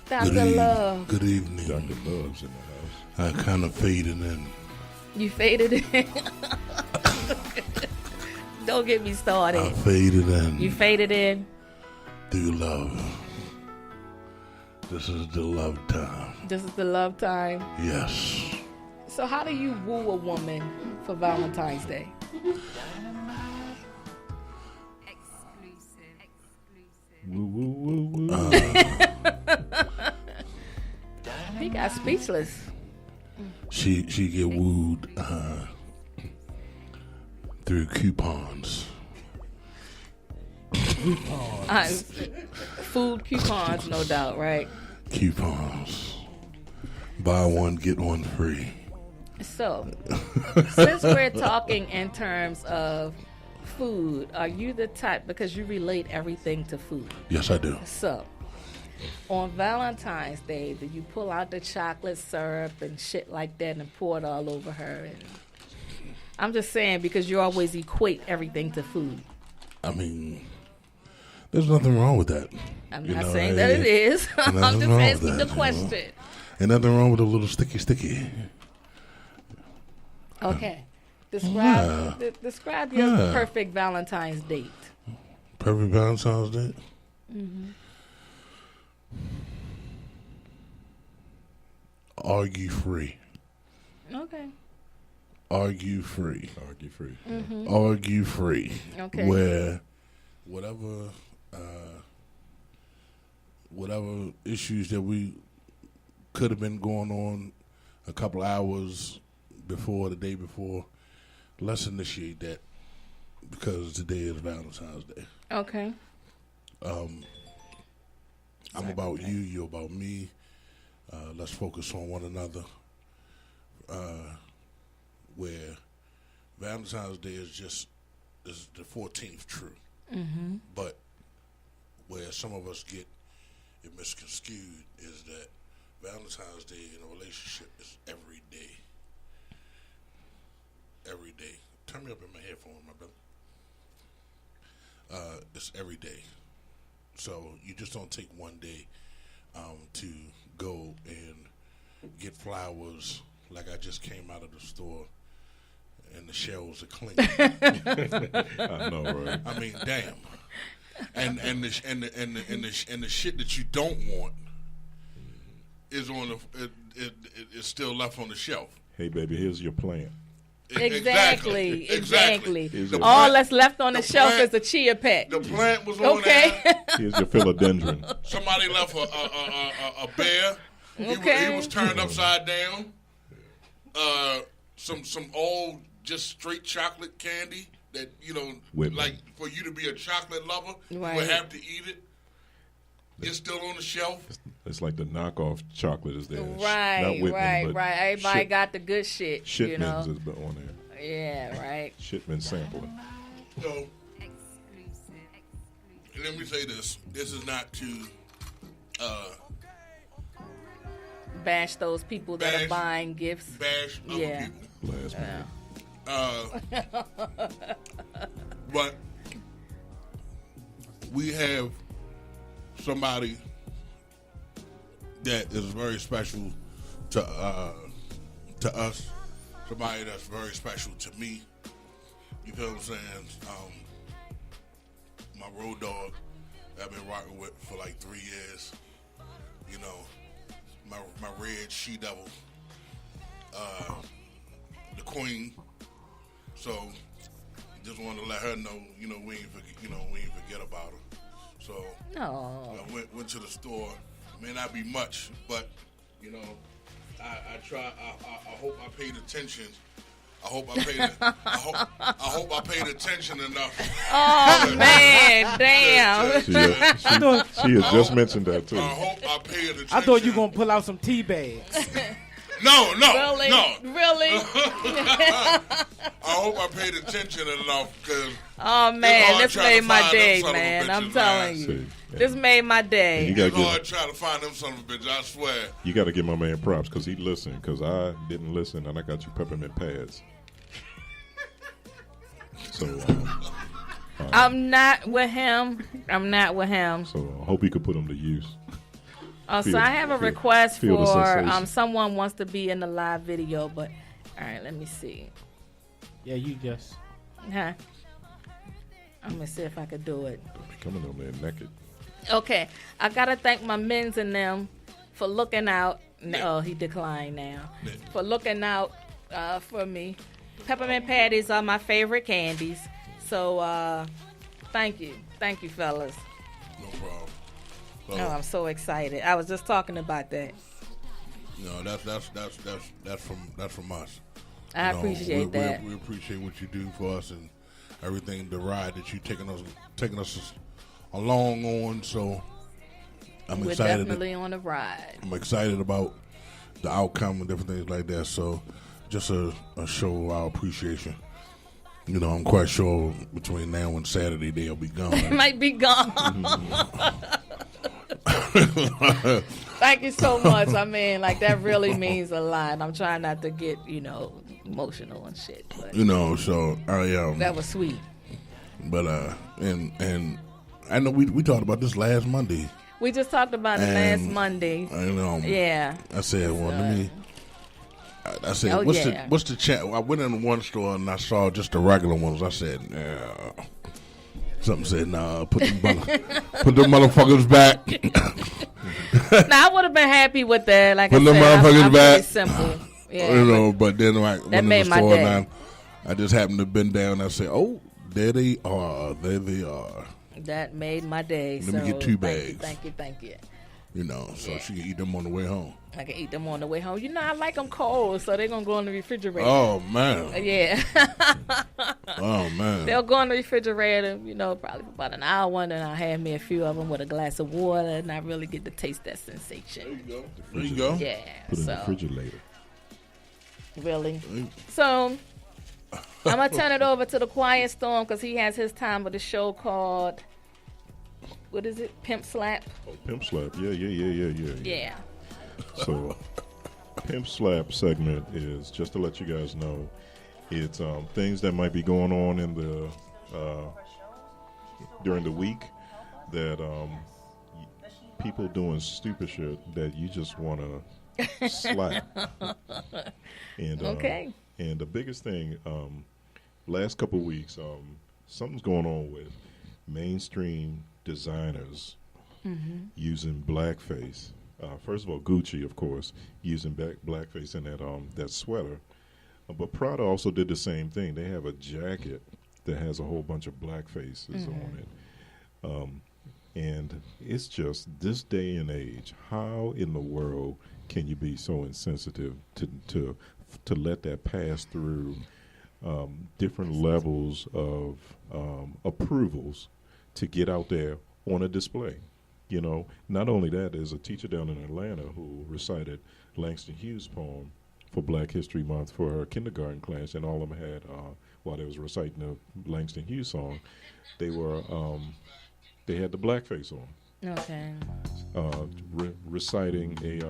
[SPEAKER 3] Dr. Love.
[SPEAKER 5] Good evening.
[SPEAKER 2] Dr. Love's in the house.
[SPEAKER 5] I kind of faded in.
[SPEAKER 3] You faded in. Don't get me started.
[SPEAKER 5] I faded in.
[SPEAKER 3] You faded in.
[SPEAKER 5] Through love. This is the love time.
[SPEAKER 3] This is the love time.
[SPEAKER 5] Yes.
[SPEAKER 3] So how do you woo a woman for Valentine's Day?
[SPEAKER 2] Woo, woo, woo, woo.
[SPEAKER 3] He got speechless.
[SPEAKER 5] She get wooed through coupons.
[SPEAKER 3] Food coupons, no doubt, right?
[SPEAKER 5] Coupons. Buy one, get one free.
[SPEAKER 3] So, since we're talking in terms of food, are you the type, because you relate everything to food?
[SPEAKER 5] Yes, I do.
[SPEAKER 3] So, on Valentine's Day, do you pull out the chocolate syrup and shit like that and pour it all over her? And I'm just saying because you always equate everything to food.
[SPEAKER 5] I mean, there's nothing wrong with that.
[SPEAKER 3] I'm not saying that it is. I'm just asking the question.
[SPEAKER 6] Ain't nothing wrong with a little sticky.
[SPEAKER 3] Okay. Describe your perfect Valentine's date.
[SPEAKER 6] Perfect Valentine's Day? Argue free.
[SPEAKER 3] Okay.
[SPEAKER 6] Argue free.
[SPEAKER 2] Argue free.
[SPEAKER 6] Argue free.
[SPEAKER 3] Okay.
[SPEAKER 6] Where whatever issues that we could have been going on a couple hours before, the day before, let's initiate that because today is Valentine's Day.
[SPEAKER 3] Okay.
[SPEAKER 6] I'm about you, you're about me. Let's focus on one another. Where Valentine's Day is the 14th true. But where some of us get it misconstrued is that Valentine's Day in a relationship is every day. Every day. Turn me up in my headphones, my brother. It's every day. So you just don't take one day to go and get flowers like I just came out of the store and the shelves are clean.
[SPEAKER 2] I know, right?
[SPEAKER 6] I mean, damn. And the shit that you don't want is on it's still left on the shelf.
[SPEAKER 2] Hey, baby, here's your plan.
[SPEAKER 3] Exactly.
[SPEAKER 2] Here's your,
[SPEAKER 3] All that's left on the shelf is a chia pet.
[SPEAKER 6] The plant was on
[SPEAKER 3] Okay.
[SPEAKER 6] there.
[SPEAKER 2] here's your philodendron.
[SPEAKER 6] Somebody left a bear.
[SPEAKER 3] Okay.
[SPEAKER 6] He was turned upside down. Some old just straight chocolate candy that
[SPEAKER 2] Whipped.
[SPEAKER 6] like for you to be a chocolate lover, you
[SPEAKER 3] Right.
[SPEAKER 6] would have to eat it. It's still on the shelf.
[SPEAKER 2] It's like the knockoff chocolate is there.
[SPEAKER 3] Right,
[SPEAKER 2] Not Whitman, but
[SPEAKER 3] Everybody got the good shit,
[SPEAKER 2] Shipman's is on there.
[SPEAKER 3] Yeah, right.
[SPEAKER 6] So
[SPEAKER 2] Shipman sampling.
[SPEAKER 6] let me say this. This is not to
[SPEAKER 3] Bash those people that
[SPEAKER 6] Bash.
[SPEAKER 3] are buying gifts.
[SPEAKER 6] bash other
[SPEAKER 3] Yeah.
[SPEAKER 6] people.
[SPEAKER 2] Last minute.
[SPEAKER 6] But we have somebody that is very special to us. Somebody that's very special to me. You feel what I'm saying? My road dog I've been rocking with for like 3 years. My red she devil, the queen. So just wanted to let her know, we ain't forget about her. So I went to the store. May not be much, but I try. I hope I paid attention. I hope I paid attention enough.
[SPEAKER 3] Oh man, damn.
[SPEAKER 2] She had just mentioned that too.
[SPEAKER 6] I hope I paid attention.
[SPEAKER 4] I thought you were going to pull out some tea bags.
[SPEAKER 6] No.
[SPEAKER 3] Really?
[SPEAKER 6] I hope I paid attention enough because.
[SPEAKER 3] Oh man, this made my day,
[SPEAKER 6] son of a
[SPEAKER 3] man.
[SPEAKER 6] bitches,
[SPEAKER 3] I'm telling you,
[SPEAKER 2] See,
[SPEAKER 3] this made my day.
[SPEAKER 2] You gotta
[SPEAKER 6] It's hard trying to find them son of a bitch. I swear.
[SPEAKER 2] You got to give my man props because he listened. Because I didn't listen, and I got you peppermint pads. So,
[SPEAKER 3] I'm not with him.
[SPEAKER 2] so I hope he could put them to use.
[SPEAKER 3] So I have a request
[SPEAKER 2] feel the
[SPEAKER 3] for
[SPEAKER 2] sensation.
[SPEAKER 3] someone wants to be in the live video, but all right, let me see.
[SPEAKER 4] Yeah, you just.
[SPEAKER 3] Huh? I'm gonna see if I could do it.
[SPEAKER 2] Don't be coming on there naked.
[SPEAKER 3] Okay, I gotta thank my men's and them for looking out. Oh, he declined now. For looking out for me. Peppermint patties are my favorite candies. So thank you, fellas.
[SPEAKER 6] No problem. So,
[SPEAKER 3] Oh, I'm so excited. I was just talking about that.
[SPEAKER 6] That's from us.
[SPEAKER 3] I appreciate that.
[SPEAKER 6] We appreciate what you do for us and everything. The ride that you taking us along on. So I'm
[SPEAKER 3] We're
[SPEAKER 6] excited.
[SPEAKER 3] definitely on a ride.
[SPEAKER 6] I'm excited about the outcome and different things like that. So just a show of our appreciation. I'm quite sure between now and Saturday they'll be gone.
[SPEAKER 3] It might be gone. Thank you so much. I mean, that really means a lot. I'm trying not to get, emotional and shit. But
[SPEAKER 6] So I
[SPEAKER 3] that was sweet.
[SPEAKER 6] But and I know we talked about this last Monday.
[SPEAKER 3] We just talked about it last Monday.
[SPEAKER 6] Yeah. I said, well, let me. I said, what's the chance? I went in one store and I saw just the regular ones. I said, nah. Something said, nah, put them motherfuckers back.
[SPEAKER 3] Now, I would have been happy with that. Like
[SPEAKER 6] put
[SPEAKER 3] I
[SPEAKER 6] them
[SPEAKER 3] said,
[SPEAKER 6] motherfuckers
[SPEAKER 3] I'm
[SPEAKER 6] back.
[SPEAKER 3] Simple. Yeah,
[SPEAKER 6] you know, but then I went
[SPEAKER 3] made
[SPEAKER 6] in the
[SPEAKER 3] my
[SPEAKER 6] store
[SPEAKER 3] day.
[SPEAKER 6] and I just happened to been down. I said, oh, there they are. There they are.
[SPEAKER 3] That made my day.
[SPEAKER 6] Let me get 2 bags.
[SPEAKER 3] Thank you.
[SPEAKER 6] You know, so she can eat them on the way home.
[SPEAKER 3] I can eat them on the way home. You know, I like them cold, so they're going to go in the refrigerator.
[SPEAKER 6] Oh, man.
[SPEAKER 3] Yeah.
[SPEAKER 6] Oh, man.
[SPEAKER 3] They'll go in the refrigerator, you know, probably for about an hour, and then I'll have me a few of them with a glass of water, and I really get to taste that sensation.
[SPEAKER 6] There you go.
[SPEAKER 3] Yeah.
[SPEAKER 2] Put in the refrigerator.
[SPEAKER 3] Really? So, I'm going to turn it over to the Quiet Storm because he has his time with a show called, what is it? Pimp Slap?
[SPEAKER 2] Oh, Pimp Slap. Yeah.
[SPEAKER 3] Yeah.
[SPEAKER 2] So, Pimp Slap segment is, just to let you guys know, it's things that might be going on in the during the week that people doing stupid shit that you just want to slap. And
[SPEAKER 3] Okay.
[SPEAKER 2] And the biggest thing, last couple of weeks, something's going on with mainstream designers using blackface. First of all, Gucci, of course, using blackface in that sweater. But Prada also did the same thing. They have a jacket that has a whole bunch of black faces on it. And it's just this day and age, how in the world can you be so insensitive to let that pass through different levels of approvals to get out there on a display? You know, not only that, there's a teacher down in Atlanta who recited Langston Hughes' poem for Black History Month for her kindergarten class, and all of them had, while they was reciting the Langston Hughes song, they had the blackface on.
[SPEAKER 3] Okay.
[SPEAKER 2] Reciting a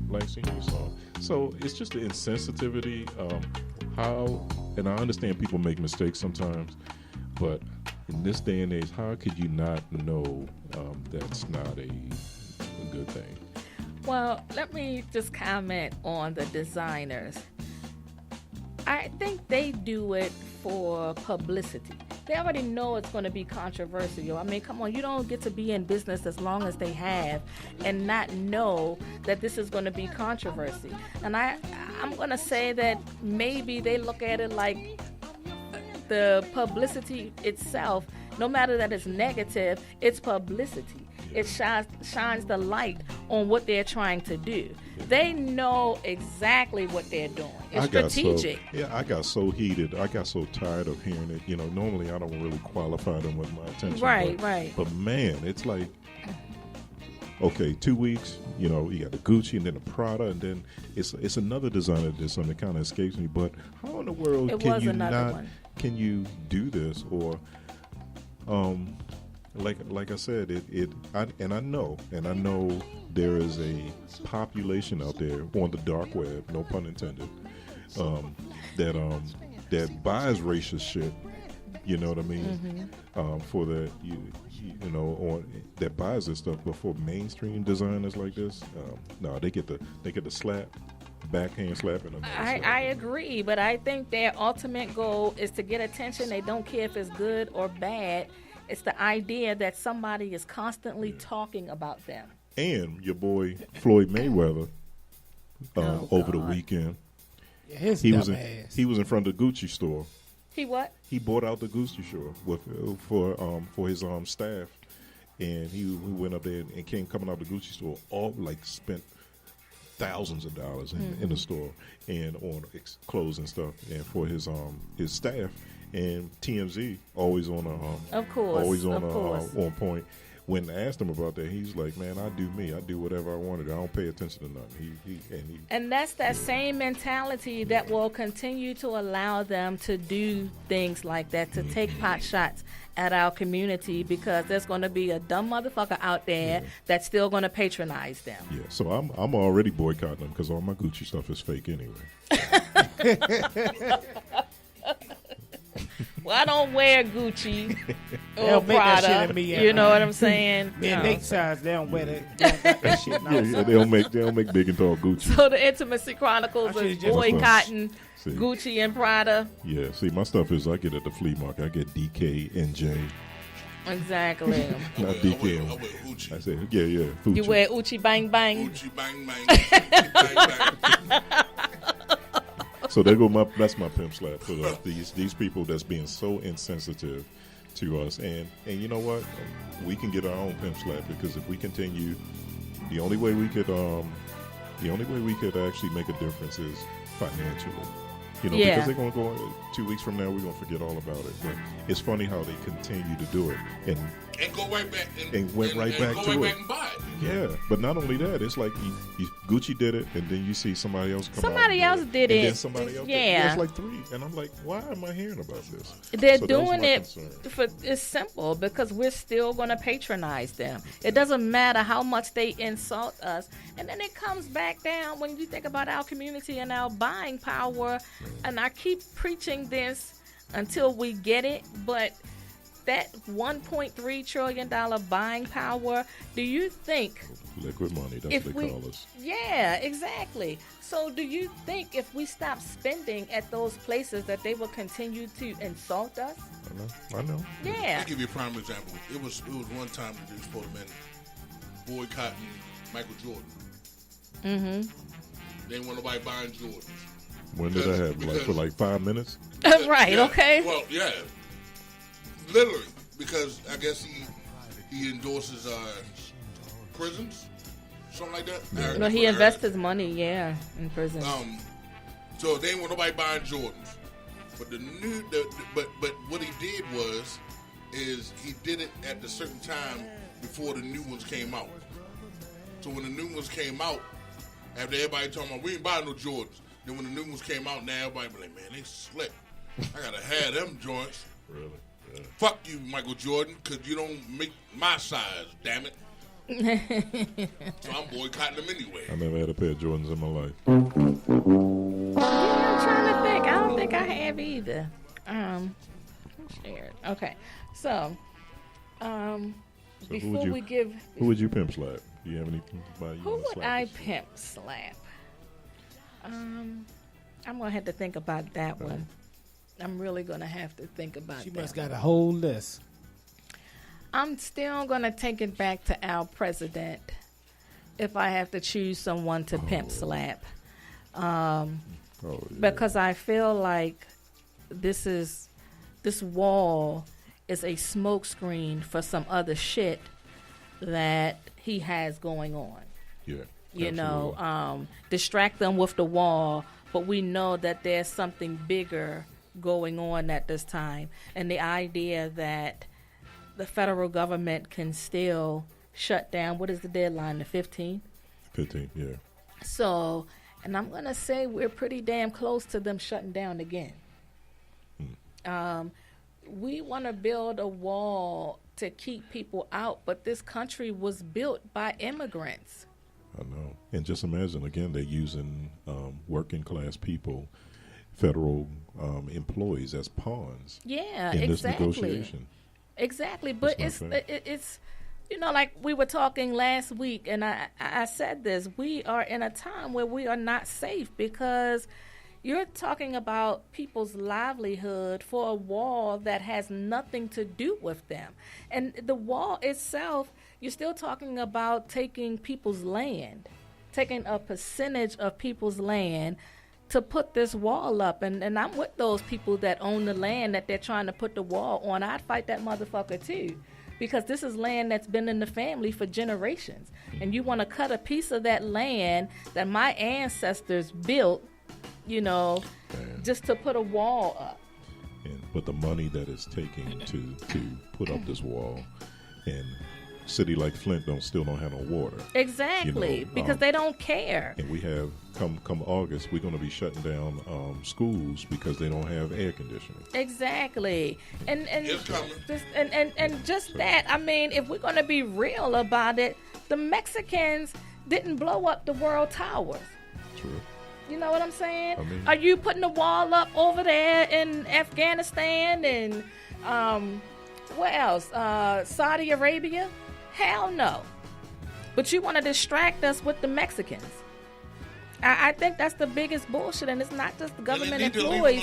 [SPEAKER 2] Langston Hughes song. So it's just the insensitivity, how, and I understand people make mistakes sometimes, but in this day and age, how could you not know that's not a good thing?
[SPEAKER 3] Well, let me just comment on the designers. I think they do it for publicity. They already know it's going to be controversial. I mean, come on, you don't get to be in business as long as they have and not know that this is going to be controversy. And I'm going to say that maybe they look at it like the publicity itself, no matter that it's negative, it's publicity. It shines the light on what they're trying to do. They know exactly what they're doing. It's strategic.
[SPEAKER 2] I got so heated. I got so tired of hearing it. You know, normally I don't really qualify them with my attention.
[SPEAKER 3] Right.
[SPEAKER 2] But man, it's like, okay, 2 weeks, you know, you got the Gucci and then the Prada, and then it's another designer that did something that kind of escapes me. But how in the world can you do this? Or like I said, I know there is a population out there on the dark web, no pun intended, that buys racist shit. You know what I mean? For the that buys this stuff, but for mainstream designers like this, no, they get the slap, backhand slapping them.
[SPEAKER 3] I agree, but I think their ultimate goal is to get attention. They don't care if it's good or bad. It's the idea that somebody is constantly talking about them.
[SPEAKER 2] And your boy Floyd Mayweather over the weekend, he was in front of the Gucci store.
[SPEAKER 3] He what?
[SPEAKER 2] He bought out the Gucci store for his staff, and he went up there and came coming out the Gucci store, spent thousands of dollars in the store and on clothes and stuff, and for his staff. And TMZ always on point. When I asked him about that, he's like, "Man, I do me. I do whatever I want to do. I don't pay attention to nothing."
[SPEAKER 3] And that's that same mentality that will continue to allow them to do things like that, to take pot shots at our community, because there's going to be a dumb motherfucker out there that's still going to patronize them.
[SPEAKER 2] Yeah. So I'm already boycotting them because all my Gucci stuff is fake anyway.
[SPEAKER 3] Well, I don't wear Gucci
[SPEAKER 4] They'll
[SPEAKER 3] or
[SPEAKER 4] make that shit
[SPEAKER 3] Prada.
[SPEAKER 4] in me,
[SPEAKER 3] You know what I'm saying?
[SPEAKER 4] Man,
[SPEAKER 3] No.
[SPEAKER 4] Nate size, they don't wear that. They don't got that shit. No,
[SPEAKER 2] Yeah, they don't make big and tall Gucci.
[SPEAKER 3] So the Intimacy Chronicles
[SPEAKER 4] I
[SPEAKER 3] is
[SPEAKER 4] should've just-
[SPEAKER 3] boycotting
[SPEAKER 2] See.
[SPEAKER 3] Gucci and Prada.
[SPEAKER 2] Yeah, see, my stuff is I get at the flea market. I get DK, NJ,
[SPEAKER 3] Exactly.
[SPEAKER 2] not
[SPEAKER 6] I
[SPEAKER 2] DK.
[SPEAKER 6] wear Gucci.
[SPEAKER 2] I said, yeah, Fuji.
[SPEAKER 3] You wear Uchi Bang Bang.
[SPEAKER 6] Gucci bang bang. Gucci, bang, bang.
[SPEAKER 2] So that's my pimp slap for these people that's being so insensitive to us, and you know what, we can get our own pimp slap, because if we continue, the only way we could actually make a difference is financially.
[SPEAKER 3] Yeah.
[SPEAKER 2] Because they're going to go 2 weeks from now, we're going to forget all about it. But it's funny how they continue to do it. And
[SPEAKER 6] go right back
[SPEAKER 2] And went right back
[SPEAKER 6] go
[SPEAKER 2] to
[SPEAKER 6] right
[SPEAKER 2] it.
[SPEAKER 6] back and buy it.
[SPEAKER 2] yeah, but not only that, it's like Gucci did it, and then you see somebody else come
[SPEAKER 3] Somebody
[SPEAKER 2] out
[SPEAKER 3] else
[SPEAKER 2] and
[SPEAKER 3] did
[SPEAKER 2] and
[SPEAKER 3] it.
[SPEAKER 2] then somebody else did it.
[SPEAKER 3] Yeah.
[SPEAKER 2] It's like 3. And I'm like, why am I hearing about this?
[SPEAKER 3] They're
[SPEAKER 2] So that was
[SPEAKER 3] doing
[SPEAKER 2] my
[SPEAKER 3] it
[SPEAKER 2] concern.
[SPEAKER 3] for it's simple, because we're still going to patronize them. It doesn't matter how much they insult us. And then it comes back down when you think about our community and our buying power. And I keep preaching this until we get it, but that $1.3 trillion buying power, do you think
[SPEAKER 2] Liquid money, that's
[SPEAKER 3] if
[SPEAKER 2] what they call us.
[SPEAKER 3] Yeah, exactly. So do you think if we stop spending at those places that they will continue to insult us?
[SPEAKER 2] I know.
[SPEAKER 3] Yeah.
[SPEAKER 6] I'll give you a prime example. It was one time that they was supposed to be boycotting Michael Jordan.
[SPEAKER 3] Mm-hmm.
[SPEAKER 6] They didn't want nobody buying Jordans.
[SPEAKER 2] When did that happen? Like for like 5 minutes?
[SPEAKER 3] Right,
[SPEAKER 6] Yeah.
[SPEAKER 3] okay.
[SPEAKER 6] Well, yeah. Literally, because I guess he endorses prisons, something like that.
[SPEAKER 3] No, he invests his money, in prison.
[SPEAKER 6] So they ain't want nobody buying Jordans. But but what he did is he did it at a certain time before the new ones came out. So when the new ones came out, after everybody talking about we ain't buying no Jordans, then when the new ones came out, now everybody be like, man, they slick. I gotta have them joints.
[SPEAKER 2] Really? Yeah.
[SPEAKER 6] Fuck you, Michael Jordan, because you don't make my size, damn it. So I'm boycotting them anyway.
[SPEAKER 2] I never had a pair of Jordans in my life.
[SPEAKER 3] Yeah, I'm trying to think. I don't think I have either. Shared. Okay. So, before we give...
[SPEAKER 2] Who would you pimp slap? Do you have anything about you?
[SPEAKER 3] Who
[SPEAKER 2] wanna
[SPEAKER 3] would
[SPEAKER 2] slap
[SPEAKER 3] I
[SPEAKER 2] us?
[SPEAKER 3] pimp slap? I'm going to have to think about that one. I'm really going to have to think about
[SPEAKER 4] She
[SPEAKER 3] that
[SPEAKER 4] must
[SPEAKER 3] one.
[SPEAKER 4] got a whole list.
[SPEAKER 3] I'm still going to take it back to our president if I have to choose someone to pimp slap.
[SPEAKER 2] Oh, yeah.
[SPEAKER 3] Because I feel like this wall is a smokescreen for some other shit that he has going on.
[SPEAKER 2] Yeah.
[SPEAKER 3] You know,
[SPEAKER 2] absolutely.
[SPEAKER 3] distract them with the wall, but we know that there's something bigger going on at this time. And the idea that the federal government can still shut down, what is the deadline, the 15th?
[SPEAKER 2] 15, yeah.
[SPEAKER 3] So, and I'm going to say we're pretty damn close to them shutting down again. We want to build a wall to keep people out, but this country was built by immigrants.
[SPEAKER 2] I know. And just imagine, again, they're using working class people, federal employees as pawns
[SPEAKER 3] Yeah,
[SPEAKER 2] in
[SPEAKER 3] exactly.
[SPEAKER 2] this negotiation.
[SPEAKER 3] Exactly, but
[SPEAKER 2] That's not fair.
[SPEAKER 3] it's you know, like we were talking last week, and I said this, we are in a time where we are not safe because you're talking about people's livelihood for a wall that has nothing to do with them. And the wall itself, you're still talking about taking people's land, taking a percentage of people's land to put this wall up. And I'm with those people that own the land that they're trying to put the wall on. I'd fight that motherfucker too, because this is land that's been in the family for generations. And you want to cut a piece of that land that my ancestors built, you know, just to put a wall up.
[SPEAKER 2] But the money that it's taking to put up this wall, and city like Flint still don't have no water.
[SPEAKER 3] Exactly,
[SPEAKER 2] You know,
[SPEAKER 3] because they don't care.
[SPEAKER 2] And we have come August, we're going to be shutting down schools because they don't have air conditioning.
[SPEAKER 3] Exactly, and
[SPEAKER 6] It's coming.
[SPEAKER 3] just that. I mean, if we're going to be real about it, the Mexicans didn't blow up the World Towers.
[SPEAKER 2] True.
[SPEAKER 3] You know what I'm saying?
[SPEAKER 2] I mean,
[SPEAKER 3] are you putting a wall up over there in Afghanistan and what else? Saudi Arabia? Hell no. But you want to distract us with the Mexicans. I think that's the biggest bullshit, and it's not just government employees.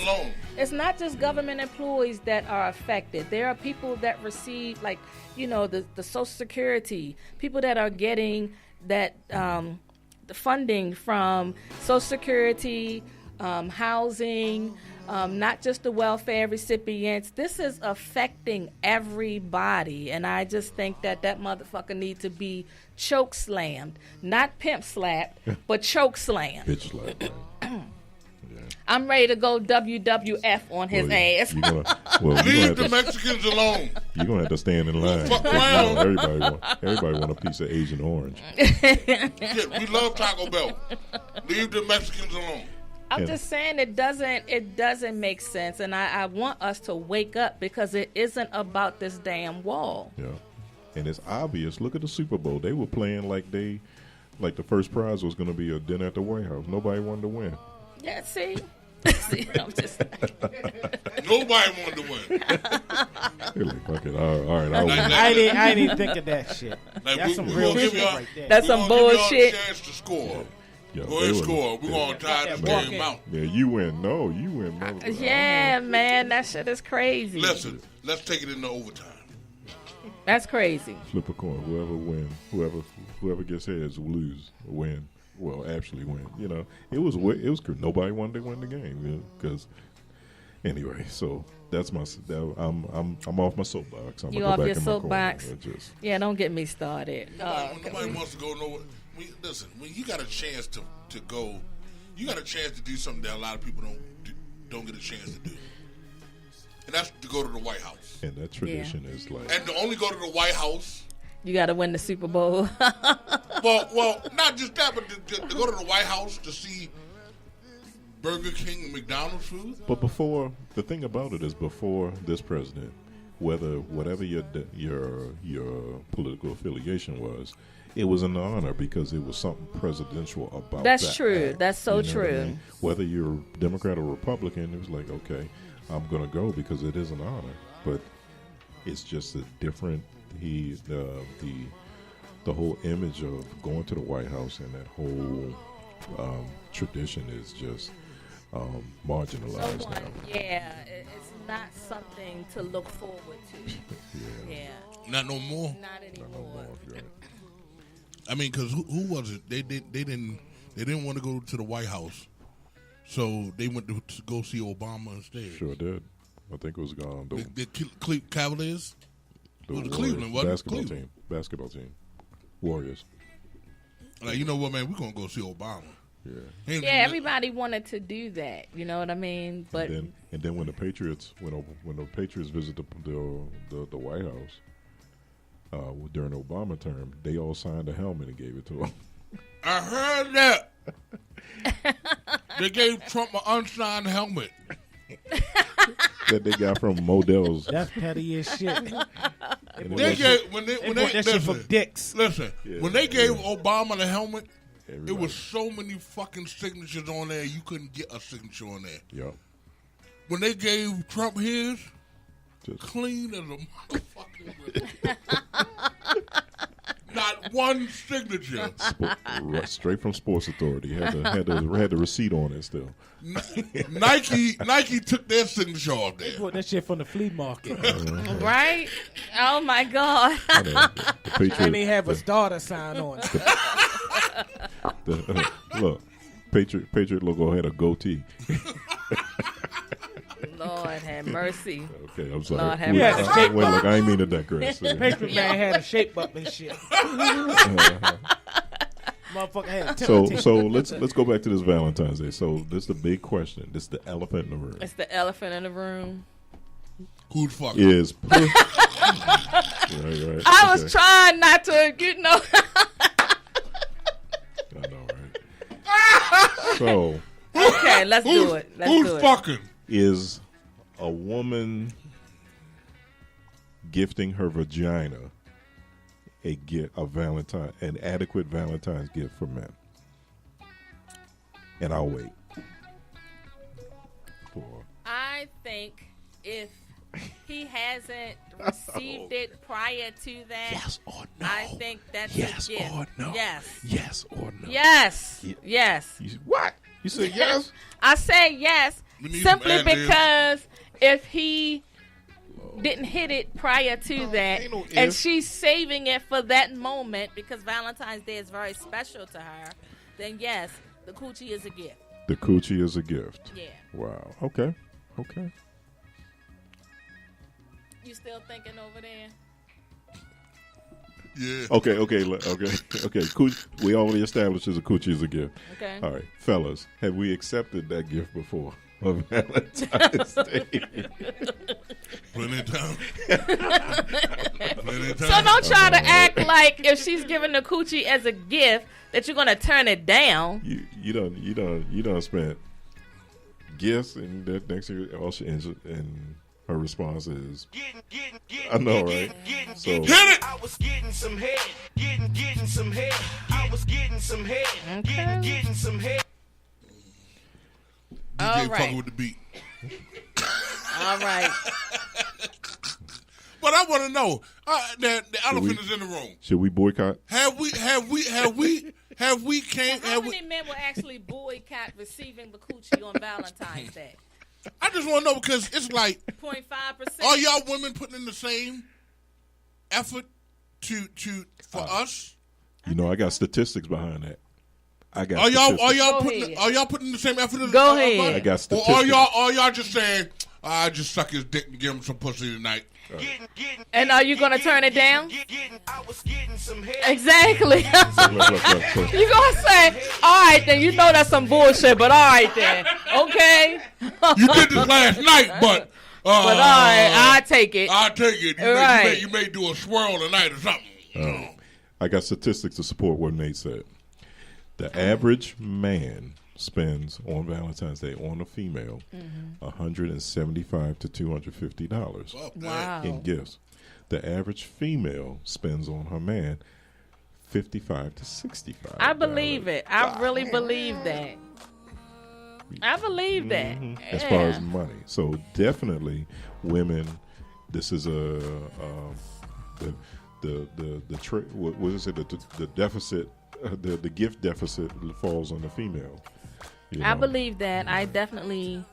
[SPEAKER 3] It's not just government employees that are affected. There are people that receive, like, you know, the Social Security, people that are getting that the funding from Social Security, housing, not just the welfare recipients. This is affecting everybody, and I just think that motherfucker needs to be choke slammed, not pimp slapped, but choke slammed.
[SPEAKER 2] Bitch slapped. Yeah.
[SPEAKER 3] I'm ready to go WWF on his ass.
[SPEAKER 6] Leave the Mexicans alone.
[SPEAKER 2] You're gonna have to stand in line.
[SPEAKER 6] Fuck around.
[SPEAKER 2] Everybody want a piece of Agent Orange.
[SPEAKER 6] Shit, we love Taco Bell. Leave the Mexicans alone.
[SPEAKER 3] I'm just saying it doesn't make sense, and I want us to wake up because it isn't about this damn wall.
[SPEAKER 2] Yeah, and it's obvious. Look at the Super Bowl. They were playing like the first prize was going to be a dinner at the White House. Nobody wanted to win.
[SPEAKER 3] Yeah, see, I'm just
[SPEAKER 6] nobody wanted to win.
[SPEAKER 2] They're like, fuck it. All right.
[SPEAKER 4] I didn't even think of that shit.
[SPEAKER 6] Like,
[SPEAKER 4] that's some real shit right there.
[SPEAKER 3] That's some bullshit.
[SPEAKER 6] Chance to score.
[SPEAKER 2] Yeah,
[SPEAKER 6] go ahead, score. We're going to tie this game out.
[SPEAKER 2] Yeah, you win. No, you win.
[SPEAKER 3] Yeah, man, that shit is crazy.
[SPEAKER 6] Listen, let's take it into overtime.
[SPEAKER 3] That's crazy.
[SPEAKER 2] Flip a coin. Whoever win, whoever gets heads will lose or win. Well, actually win. You know, it was nobody wanted to win the game because anyway. So that's my. I'm off my soapbox.
[SPEAKER 3] You off your soapbox? Yeah, don't get me started.
[SPEAKER 6] Nobody wants to go nowhere. Listen, when you got a chance to go, you got a chance to do something that a lot of people don't get a chance to do, and that's to go to the White House.
[SPEAKER 2] And that tradition is like,
[SPEAKER 6] and to only go to the White House,
[SPEAKER 3] you got to win the Super Bowl.
[SPEAKER 6] well, not just that, but to go to the White House to see Burger King and McDonald's food.
[SPEAKER 2] But the thing about it is, before this president, whatever your political affiliation was, it was an honor because it was something presidential about that.
[SPEAKER 3] That's true. That's so true. I mean?
[SPEAKER 2] Whether you're Democrat or Republican, it was like, okay, I'm going to go because it is an honor. But it's just a different, the whole image of going to the White House and that whole tradition is just marginalized now.
[SPEAKER 3] Yeah, it's not something to look forward to. Yeah.
[SPEAKER 6] Not no more.
[SPEAKER 3] Not anymore.
[SPEAKER 6] I mean, because who was it? They didn't want to go to the White House, so they went to go see Obama instead.
[SPEAKER 2] Sure did. I think it was
[SPEAKER 6] the Cavaliers. It was Cleveland, wasn't it?
[SPEAKER 2] Basketball team. Warriors.
[SPEAKER 6] Like, you know what, man? We're gonna go see Obama.
[SPEAKER 2] Yeah.
[SPEAKER 3] Everybody wanted to do that. You know what I mean? But
[SPEAKER 2] and then when the Patriots visited the White House. During the Obama term, they all signed a helmet and gave it to him.
[SPEAKER 6] I heard that. They gave Trump an unsigned helmet.
[SPEAKER 2] That they got from Modell's.
[SPEAKER 4] That's petty as shit.
[SPEAKER 6] They gave when they
[SPEAKER 4] that shit from Dicks.
[SPEAKER 6] Listen, when they gave Obama the helmet, it was so many fucking signatures on there you couldn't get a signature on there.
[SPEAKER 2] Yep.
[SPEAKER 6] When they gave Trump his, clean as a motherfucking not one signature.
[SPEAKER 2] Straight from Sports Authority. Had the receipt on it still.
[SPEAKER 6] Nike took their signature off there.
[SPEAKER 4] They bought that shit from the flea market.
[SPEAKER 3] Right? Oh my God.
[SPEAKER 4] And they have a starter sign on it.
[SPEAKER 2] Look, Patriot logo had a goatee.
[SPEAKER 3] Lord have mercy.
[SPEAKER 2] Okay, I'm sorry.
[SPEAKER 3] Lord have mercy.
[SPEAKER 2] Wait, look, I ain't mean to digress.
[SPEAKER 4] Patriot man had a shape up and shit. Motherfucker had a
[SPEAKER 2] so let's go back to this Valentine's Day. So this is the big question. This is the elephant in the room.
[SPEAKER 3] It's the elephant in the room.
[SPEAKER 6] Who's fucking?
[SPEAKER 2] Is right.
[SPEAKER 3] I was trying not to,
[SPEAKER 2] I know, right? So
[SPEAKER 3] okay, let's do it.
[SPEAKER 6] Who's fucking?
[SPEAKER 2] Is a woman gifting her vagina an adequate Valentine's gift for men? and I'll wait.
[SPEAKER 3] I think if he hasn't received it prior to that,
[SPEAKER 2] yes or no.
[SPEAKER 3] I think that's
[SPEAKER 2] yes
[SPEAKER 3] a gift.
[SPEAKER 2] Or no.
[SPEAKER 3] Yes.
[SPEAKER 2] Yes or no.
[SPEAKER 3] Yes. Yes.
[SPEAKER 2] What? You said yes?
[SPEAKER 3] I say yes simply because if he didn't hit it prior to that, and she's saving it for that moment because Valentine's Day is very special to her, then yes, the coochie is a gift.
[SPEAKER 2] The coochie is a gift.
[SPEAKER 3] Yeah.
[SPEAKER 2] Wow. Okay.
[SPEAKER 3] You still thinking over there?
[SPEAKER 6] Yeah.
[SPEAKER 2] Okay. We already established that a coochie is a gift.
[SPEAKER 3] Okay.
[SPEAKER 2] All right, fellas, have we accepted that gift before on Valentine's Day?
[SPEAKER 6] Plenty of time.
[SPEAKER 3] So don't try to act like if she's giving the coochie as a gift that you're gonna turn it down.
[SPEAKER 2] You don't spend gifts, and that next year all she ends and her response is, I know, right? So
[SPEAKER 6] hit it.
[SPEAKER 1] I was getting some head, getting some head. I was getting some head, getting some head.
[SPEAKER 6] DJ fucking with the beat.
[SPEAKER 3] All right.
[SPEAKER 6] But I want to know the elephant is in the room.
[SPEAKER 2] Should we boycott?
[SPEAKER 6] Have we
[SPEAKER 3] How many men will actually boycott receiving the coochie on Valentine's Day?
[SPEAKER 6] I just want to know because it's like
[SPEAKER 3] 0.5%.
[SPEAKER 6] Are y'all women putting in the same effort for us?
[SPEAKER 2] You know, I got statistics behind that. Are y'all putting in the same effort as us?
[SPEAKER 3] Go ahead.
[SPEAKER 2] I got statistics.
[SPEAKER 6] Or are y'all just saying, I just suck his dick and give him some pussy tonight?
[SPEAKER 3] And are you going to turn it down?
[SPEAKER 1] I was getting some head.
[SPEAKER 3] Exactly.
[SPEAKER 2] Look.
[SPEAKER 3] You going to say, all right, then you know that's some bullshit, but all right then. Okay?
[SPEAKER 6] You did this last night, but
[SPEAKER 3] all right, I take it.
[SPEAKER 6] I'll take it.
[SPEAKER 3] Right.
[SPEAKER 6] You may do a swirl tonight or something.
[SPEAKER 2] I got statistics to support what Nate said. The average man spends on Valentine's Day on a female $175 to $250
[SPEAKER 3] Wow.
[SPEAKER 2] in gifts. The average female spends on her man $55 to $65.
[SPEAKER 3] I believe it. I really believe that. I believe that.
[SPEAKER 2] As far as money, so definitely women. This is the deficit. The gift deficit falls on the female.
[SPEAKER 3] I believe that. I definitely,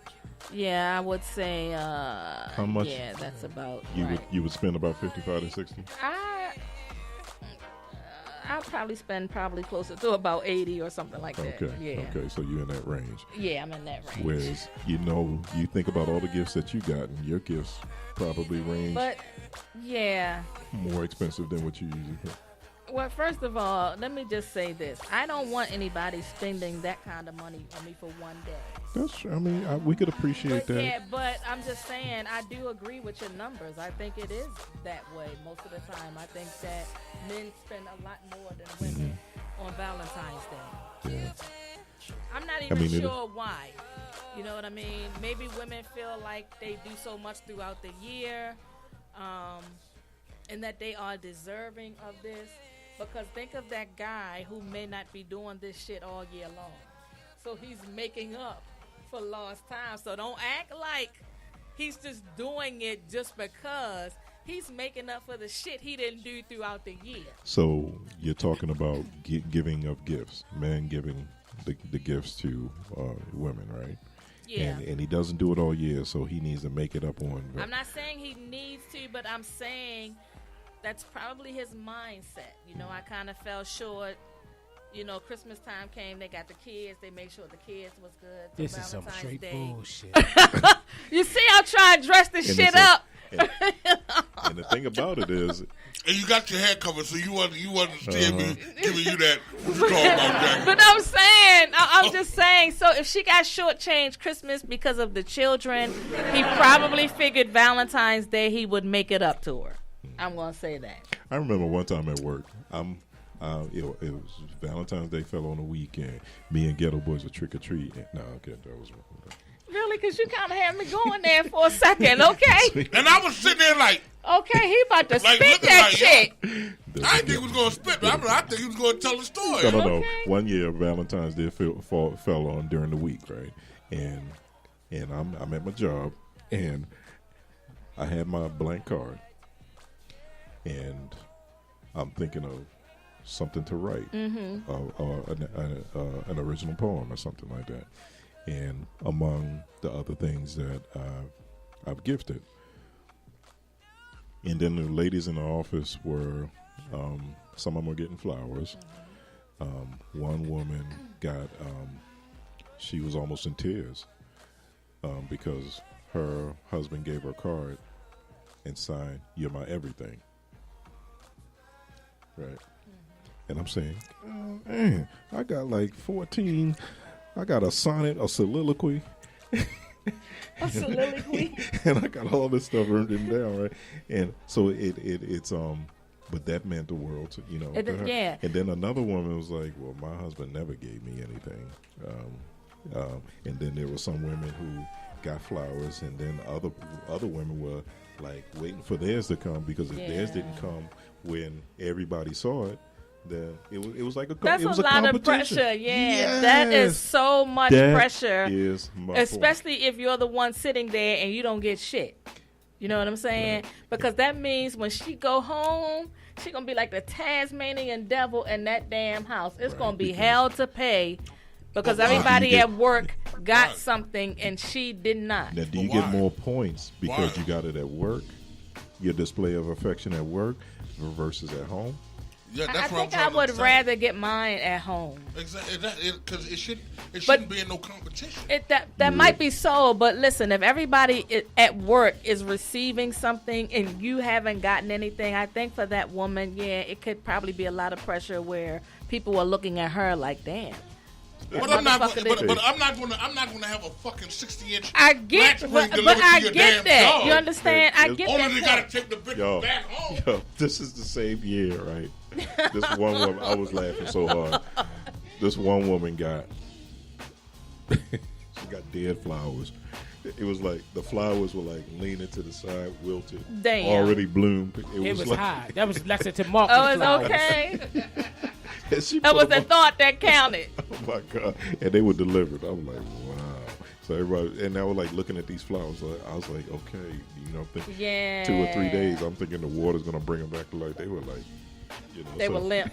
[SPEAKER 3] I would say.
[SPEAKER 2] How much?
[SPEAKER 3] Yeah, that's about.
[SPEAKER 2] You would spend about 55 to 60.
[SPEAKER 3] I'll probably spend closer to about 80 or something like that.
[SPEAKER 2] Okay.
[SPEAKER 3] Yeah.
[SPEAKER 2] Okay. So you're in that range.
[SPEAKER 3] Yeah, I'm in that range.
[SPEAKER 2] Whereas you think about all the gifts that you got, and your gifts probably range.
[SPEAKER 3] But
[SPEAKER 2] more expensive than what you usually get.
[SPEAKER 3] Well, first of all, let me just say this. I don't want anybody spending that kind of money on me for one day.
[SPEAKER 2] We could appreciate that.
[SPEAKER 3] Yeah, but I'm just saying, I do agree with your numbers. I think it is that way most of the time. I think that men spend a lot more than women on Valentine's Day.
[SPEAKER 2] Yeah.
[SPEAKER 3] I'm not even sure why. You know what I mean? Maybe women feel like they do so much throughout the year, and that they are deserving of this. Because think of that guy who may not be doing this shit all year long. So he's making up for lost time. So don't act like he's just doing it just because he's making up for the shit he didn't do throughout the year.
[SPEAKER 2] So you're talking about giving of gifts, men giving the gifts to women, right?
[SPEAKER 3] Yeah.
[SPEAKER 2] And he doesn't do it all year, so he needs to make it up on.
[SPEAKER 3] I'm not saying he needs to, but I'm saying that's probably his mindset. You know, I kind of fell short. You know, Christmas time came, they got the kids, they made sure the kids was good.
[SPEAKER 4] This
[SPEAKER 3] so
[SPEAKER 4] is some
[SPEAKER 3] Valentine's
[SPEAKER 4] straight
[SPEAKER 3] Day.
[SPEAKER 4] bullshit.
[SPEAKER 3] You see, I'm trying to dress this shit up.
[SPEAKER 2] And the thing about it is,
[SPEAKER 6] and you got your hair covered, so you wasn't still giving you that. What you talking about, Jack?
[SPEAKER 3] But I'm just saying. So if she got shortchanged Christmas because of the children, he probably figured Valentine's Day he would make it up to her. I'm gonna say that.
[SPEAKER 2] I remember one time at work, it was Valentine's Day fell on a weekend. Me and Ghetto Boys were trick or treating. No, okay, that was.
[SPEAKER 3] Really? Because you kind of had me going there for a second, okay?
[SPEAKER 6] And I was sitting there like,
[SPEAKER 3] okay, he about to
[SPEAKER 6] like,
[SPEAKER 3] spit that
[SPEAKER 6] like,
[SPEAKER 3] shit.
[SPEAKER 6] I didn't think he was going to spit, but I think he was going to tell the story.
[SPEAKER 2] No.
[SPEAKER 3] Okay.
[SPEAKER 2] One year, Valentine's Day fell on during the week, right? And I'm at my job, and I had my blank card, and I'm thinking of something to write, an original poem or something like that. And among the other things that I've gifted. And then the ladies in the office were, some of them were getting flowers. One woman got, she was almost in tears because her husband gave her a card and signed, "You're my everything." Right. And I'm saying, oh, man, I got like 14. I got a sonnet, a soliloquy.
[SPEAKER 3] A soliloquy.
[SPEAKER 2] And I got all this stuff written down, right? And so it's but that meant the world to, to her.
[SPEAKER 3] Yeah.
[SPEAKER 2] And then another woman was like, well, my husband never gave me anything. And then there were some women who got flowers, and then other women were like waiting for theirs to come, because if theirs didn't come when everybody saw it, then it was like
[SPEAKER 3] that's a lot of pressure. Yeah,
[SPEAKER 2] yes.
[SPEAKER 3] That is so much pressure.
[SPEAKER 2] Is my
[SPEAKER 3] especially
[SPEAKER 2] point.
[SPEAKER 3] if you're the one sitting there and you don't get shit. You know what I'm saying?
[SPEAKER 2] Right.
[SPEAKER 3] Because that means when she go home, she gonna be like the Tasmanian devil in that damn house. It's gonna be hell to pay, because everybody at work got something and she did not.
[SPEAKER 2] Now, do you get more points because you got it at work? Your display of affection at work versus at home?
[SPEAKER 6] Yeah,
[SPEAKER 3] I
[SPEAKER 6] that's what
[SPEAKER 3] think
[SPEAKER 6] I'm
[SPEAKER 3] I would
[SPEAKER 6] saying.
[SPEAKER 3] rather get mine at home.
[SPEAKER 6] Exactly, because it shouldn't be in no competition.
[SPEAKER 3] That might be so, but listen, if everybody at work is receiving something and you haven't gotten anything, I think for that woman, it could probably be a lot of pressure where people are looking at her like, damn.
[SPEAKER 6] But I'm not going to have a fucking 60-inch.
[SPEAKER 3] I get, but I get that. Job. You understand? I get that.
[SPEAKER 6] Only they got to take the bitch back home.
[SPEAKER 2] Yo, this is the same year, right? This one woman, I was laughing so hard. This one woman got, she got dead flowers. It was like the flowers were like leaning to the side, wilted, already bloomed.
[SPEAKER 4] It was like, high. That was less than Marcus.
[SPEAKER 3] Oh, it's okay. That was the thought that counted.
[SPEAKER 2] Oh my God! And they were delivered. I was like, wow. So everybody, and I was like looking at these flowers. I was like, okay, thinking 2 or 3 days. I'm thinking the water's gonna bring them back to life. They were like,
[SPEAKER 3] they were limp.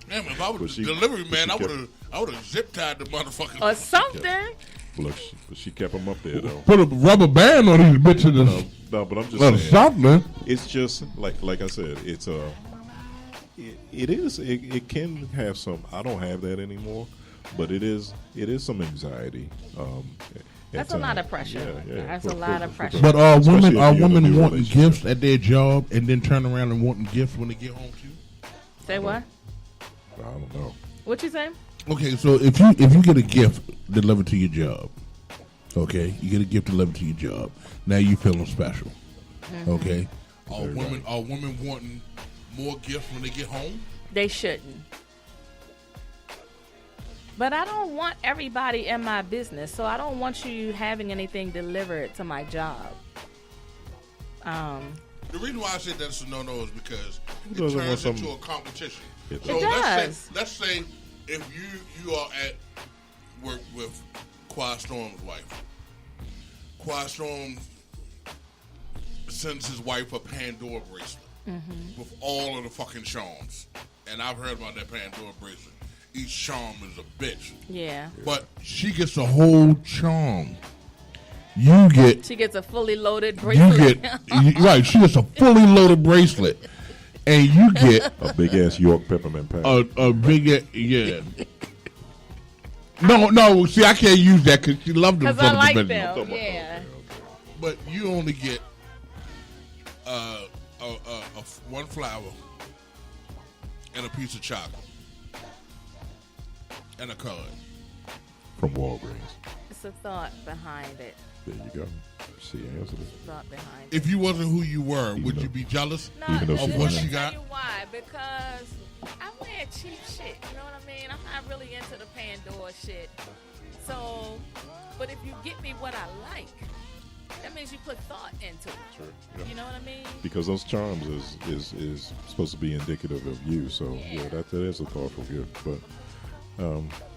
[SPEAKER 6] Damn, if I was a delivery man, I would have zip tied the motherfucker
[SPEAKER 3] or something.
[SPEAKER 2] Look, she kept them up there though.
[SPEAKER 5] Put a rubber band on these bitches.
[SPEAKER 2] No, but I'm just saying.
[SPEAKER 5] Something.
[SPEAKER 2] It's just like I said. It's It can have some. I don't have that anymore, but it is some anxiety.
[SPEAKER 3] That's a lot of pressure. Yeah. That's a lot of pressure.
[SPEAKER 5] But are women wanting gifts at their job and then turn around and wanting gifts when they get home too?
[SPEAKER 3] Say what?
[SPEAKER 2] I don't know.
[SPEAKER 3] What you saying?
[SPEAKER 5] Okay, so if you get a gift delivered to your job, okay, you get a gift delivered to your job. Now you feeling special, okay?
[SPEAKER 6] Are women wanting more gifts when they get home?
[SPEAKER 3] They shouldn't. But I don't want everybody in my business, so I don't want you having anything delivered to my job.
[SPEAKER 6] The reason why I said that's a no-no is because it
[SPEAKER 2] doesn't
[SPEAKER 6] turns
[SPEAKER 2] want
[SPEAKER 6] into a competition.
[SPEAKER 3] It
[SPEAKER 6] So
[SPEAKER 3] does.
[SPEAKER 6] let's say if you are at work with Quiet Storm's wife. Quiet Storm sends his wife a Pandora bracelet with all of the fucking charms. And I've heard about that Pandora bracelet. Each charm is a bitch.
[SPEAKER 3] Yeah.
[SPEAKER 6] But
[SPEAKER 5] She gets a whole charm.
[SPEAKER 3] She gets a fully loaded bracelet.
[SPEAKER 5] Right. She gets a fully loaded bracelet, and you get
[SPEAKER 2] a big ass York peppermint patch.
[SPEAKER 5] a big yeah. No. See, I can't use that because she loved them.
[SPEAKER 3] Because I like them. Yeah.
[SPEAKER 6] But you only get one flower and a piece of chocolate and a card
[SPEAKER 2] from Walgreens.
[SPEAKER 3] It's a thought behind it.
[SPEAKER 2] There you go. She answered it.
[SPEAKER 5] If you wasn't who you were, would you be jealous of what she got?
[SPEAKER 3] Tell you why? Because I wear cheap shit. You know what I mean? I'm not really into the Pandora shit. So, but if you get me what I like, that means you put thought into it.
[SPEAKER 2] Sure. Yeah.
[SPEAKER 3] You know what I mean?
[SPEAKER 2] Because those charms is supposed to be indicative of you. So that is a thoughtful gift. But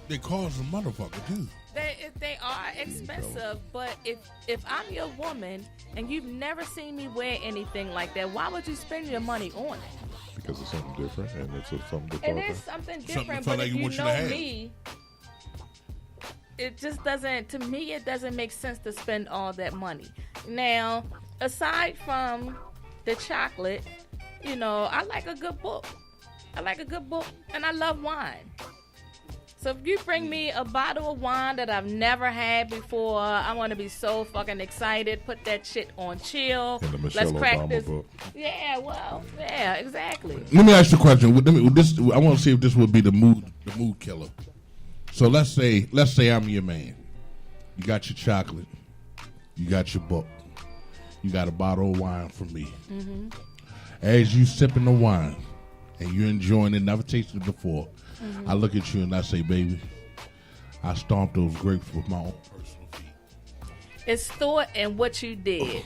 [SPEAKER 5] they cost a motherfucker too.
[SPEAKER 3] They are expensive, but if I'm your woman and you've never seen me wear anything like that, why would you spend your money on it?
[SPEAKER 2] Because it's something different, and it's something to
[SPEAKER 3] It is something different, but if you know me, it just doesn't. To me, it doesn't make sense to spend all that money. Now, aside from the chocolate, you know, I like a good book. And I love wine. So if you bring me a bottle of wine that I've never had before, I want to be so fucking excited. Put that shit on chill. Let's practice. Book. Yeah, well, yeah, exactly.
[SPEAKER 5] Let me ask you a question. I want to see if this would be the mood killer. So let's say I'm your man. You got your chocolate. You got your book. You got a bottle of wine from me. Mm-hmm. As you sipping the wine and you're enjoying it, never tasted it before. Mm-hmm. I look at you and I say, baby, I stomped those grapes with my own personal feet.
[SPEAKER 3] It's thought in what you did.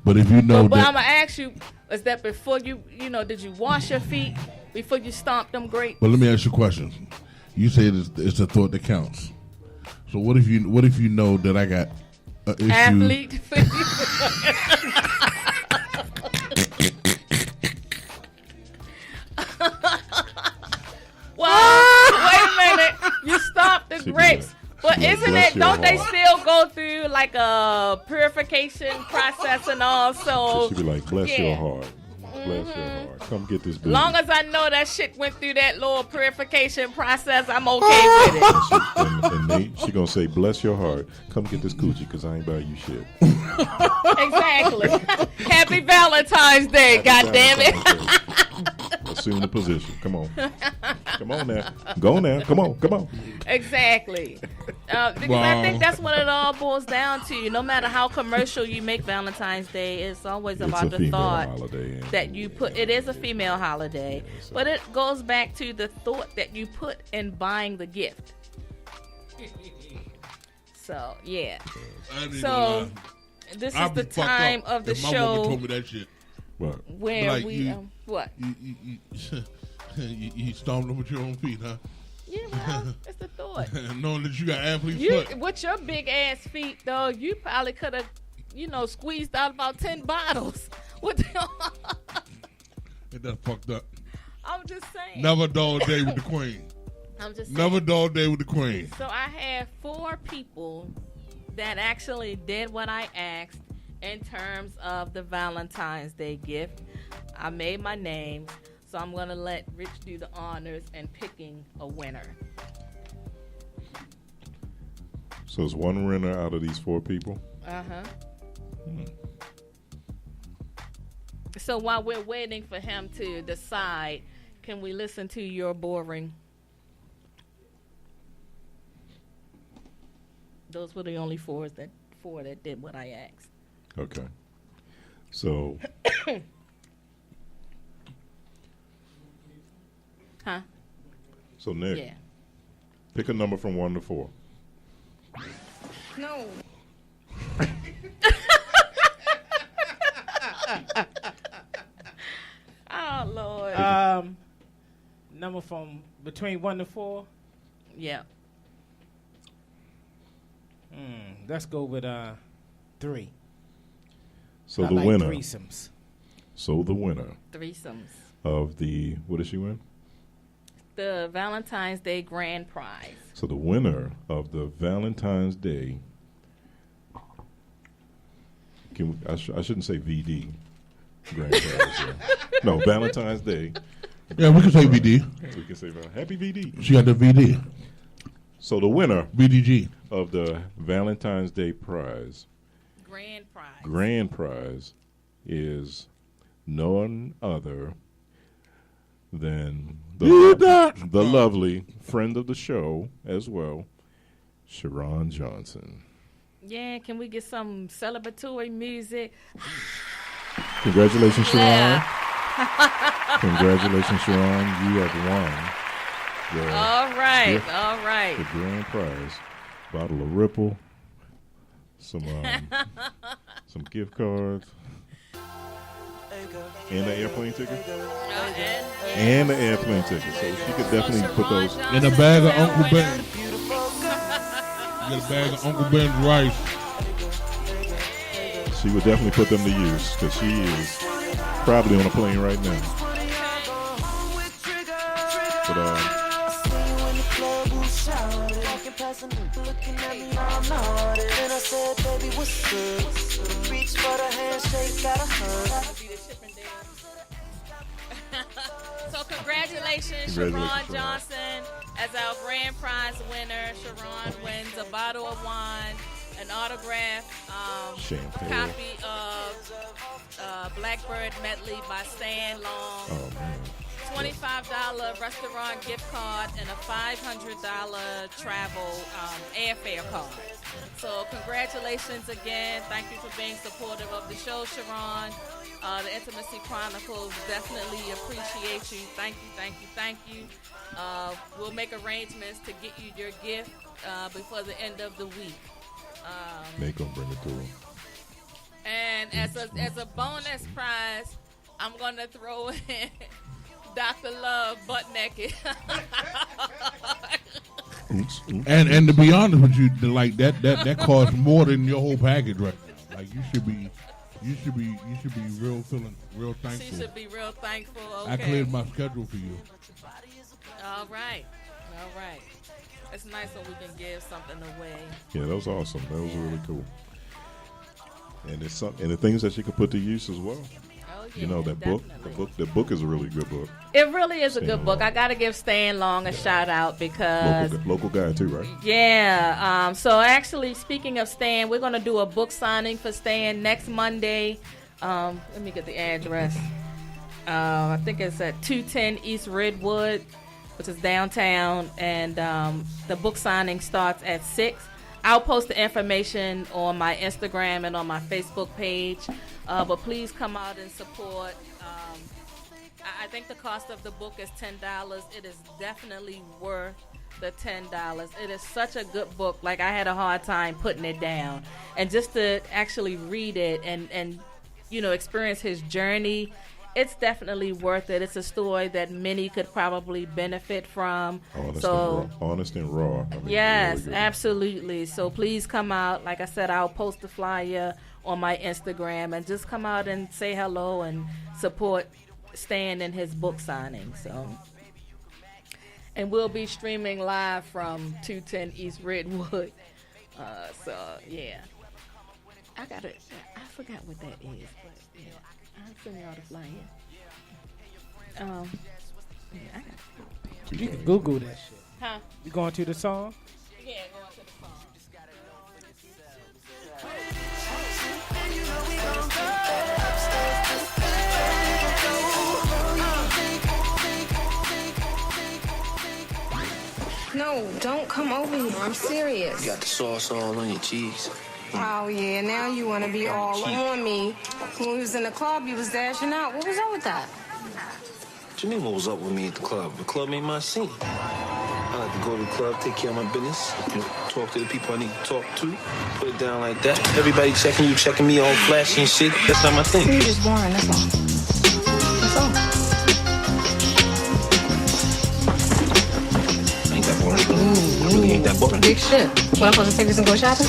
[SPEAKER 5] But if you know
[SPEAKER 3] but I'm going to ask you, is that before did you wash your feet before you stomped them grapes?
[SPEAKER 5] But let me ask you a question. You say it's the thought that counts. So what if you know that I got an issue?
[SPEAKER 3] Athlete. Wait a minute. You stopped the grapes. But isn't it, don't they still go through like a purification process and all? So
[SPEAKER 2] she'd be like, bless your heart. Bless your heart. Come get this baby.
[SPEAKER 3] Long as I know that shit went through that little purification process, I'm okay with it.
[SPEAKER 2] And Nate, she gonna say, bless your heart. Come get this coochie because I ain't buy you shit.
[SPEAKER 3] Exactly. Happy Valentine's Day, goddammit.
[SPEAKER 2] Assume the position. Come on. Come on now. Go now. Come on.
[SPEAKER 3] Exactly. Because I think that's what it all boils down to. No matter how commercial you make Valentine's Day, it's always about the thought that you put. It is a female holiday, but it goes back to the thought that you put in buying the gift. So, yeah. So, this is the time of the show. My mama
[SPEAKER 5] told me that shit.
[SPEAKER 2] What?
[SPEAKER 3] Where
[SPEAKER 5] like
[SPEAKER 3] we what?
[SPEAKER 5] You stomped them with your own feet, huh?
[SPEAKER 3] Yeah, well, it's the thought.
[SPEAKER 5] Knowing that you got athlete's foot.
[SPEAKER 3] With your big ass feet, though, you probably could have, squeezed out about 10 bottles. What the
[SPEAKER 5] Ain't that fucked up?
[SPEAKER 3] I'm just saying.
[SPEAKER 5] Never a dull day with the queen.
[SPEAKER 3] I'm just saying.
[SPEAKER 5] Never a dull day with the queen.
[SPEAKER 3] So I had 4 people that actually did what I asked in terms of the Valentine's Day gift. I made my name, so I'm going to let Rich do the honors in picking a winner.
[SPEAKER 2] So it's one winner out of these 4 people?
[SPEAKER 3] Uh-huh. So while we're waiting for him to decide, can we listen to your boring? Those were the only 4 that did what I asked.
[SPEAKER 2] Okay. So.
[SPEAKER 3] Huh?
[SPEAKER 2] So, Nick.
[SPEAKER 3] Yeah.
[SPEAKER 2] Pick a number from 1 to 4.
[SPEAKER 3] No. Oh, Lord.
[SPEAKER 4] Number from between 1 to 4?
[SPEAKER 3] Yeah.
[SPEAKER 4] Let's go with 3.
[SPEAKER 2] So the winner.
[SPEAKER 4] Threesomes.
[SPEAKER 2] So the winner.
[SPEAKER 3] Threesomes.
[SPEAKER 2] Of the, what did she win?
[SPEAKER 3] The Valentine's Day grand prize.
[SPEAKER 2] So the winner of the Valentine's Day, I shouldn't say VD grand prize. No, Valentine's Day.
[SPEAKER 5] Yeah, we can say VD.
[SPEAKER 2] We can say happy VD.
[SPEAKER 5] She got the VD.
[SPEAKER 2] So the winner
[SPEAKER 5] VDG
[SPEAKER 2] of the Valentine's Day prize, grand prize is none other than the lovely friend of the show as well, Sharon Johnson.
[SPEAKER 3] Yeah, can we get some celebratory music?
[SPEAKER 2] Congratulations, Sharon. Congratulations, Sharon. You have won.
[SPEAKER 3] All right.
[SPEAKER 2] The grand prize. Bottle of Ripple. Some gift cards. And the airplane ticket. And the airplane ticket. So she could definitely put those.
[SPEAKER 5] In a bag of Uncle Ben. Get a bag of Uncle Ben's rice.
[SPEAKER 2] She would definitely put them to use because she is probably on a plane right now. But
[SPEAKER 3] So congratulations, Sharon Johnson, as our grand prize winner. Sharon wins a bottle of wine, an autographed copy of Blackbird Medley by Stan Long,
[SPEAKER 2] oh man,
[SPEAKER 3] $25 restaurant gift card, and a $500 travel airfare card. So congratulations again. Thank you for being supportive of the show, Sharon. The Intimacy Chronicles definitely appreciate you. Thank you. We'll make arrangements to get you your gift before the end of the week.
[SPEAKER 2] they gonna bring it to him.
[SPEAKER 3] And as a bonus prize, I'm gonna throw in Dr. Love butt naked.
[SPEAKER 5] And to be honest with you, like that costs more than your whole package right now. Like you should be real thankful.
[SPEAKER 3] She should be real thankful. Okay.
[SPEAKER 5] I cleared my schedule for you.
[SPEAKER 3] All right. It's nice when we can give something away.
[SPEAKER 2] Yeah, that was awesome. That was really cool. And it's and the things that you can put to use as well.
[SPEAKER 3] Oh, yeah,
[SPEAKER 2] you know that
[SPEAKER 3] definitely.
[SPEAKER 2] the book is a really good book.
[SPEAKER 3] It really is a good book. I got to give Stan Long a shout out because
[SPEAKER 2] local guy too, right?
[SPEAKER 3] Yeah. So actually, speaking of Stan, we're gonna do a book signing for Stan next Monday. Let me get the address. I think it's at 210 East Redwood, which is downtown, and the book signing starts at 6. I'll post the information on my Instagram and on my Facebook page, but please come out and support. I think the cost of the book is $10. It is definitely worth the $10. It is such a good book. Like, I had a hard time putting it down, and just to actually read it and experience his journey, it's definitely worth it. It's a story that many could probably benefit from.
[SPEAKER 2] Honest and raw. I mean,
[SPEAKER 3] yes,
[SPEAKER 2] really
[SPEAKER 3] absolutely. So please come out. Like I said, I'll post the flyer on my Instagram, and just come out and say hello and support Stan in his book signing. So, and we'll be streaming live from 210 East Redwood. So yeah, I forgot what that is, but yeah. I'll send y'all the flyer.
[SPEAKER 4] You can Google that shit.
[SPEAKER 3] Huh?
[SPEAKER 4] You going to the song?
[SPEAKER 3] Yeah, going to the song.
[SPEAKER 7] No, don't come over here. I'm serious.
[SPEAKER 8] You got the sauce all on your cheeks.
[SPEAKER 7] Oh, yeah, now you want to be all on me. When we was in the club, you was dashing out. What was up with that?
[SPEAKER 8] What you mean what was up with me at the club? The club ain't my scene. I like to go to the club, take care of my business, talk to the people I need to talk to, put it down like that. Everybody checking you, checking me, all flashy and shit. That's not my thing.
[SPEAKER 7] You're just boring, that's all. That's all.
[SPEAKER 8] I ain't that boring. I really ain't that boring.
[SPEAKER 7] Big shit. What, I'm supposed to take this and go shopping?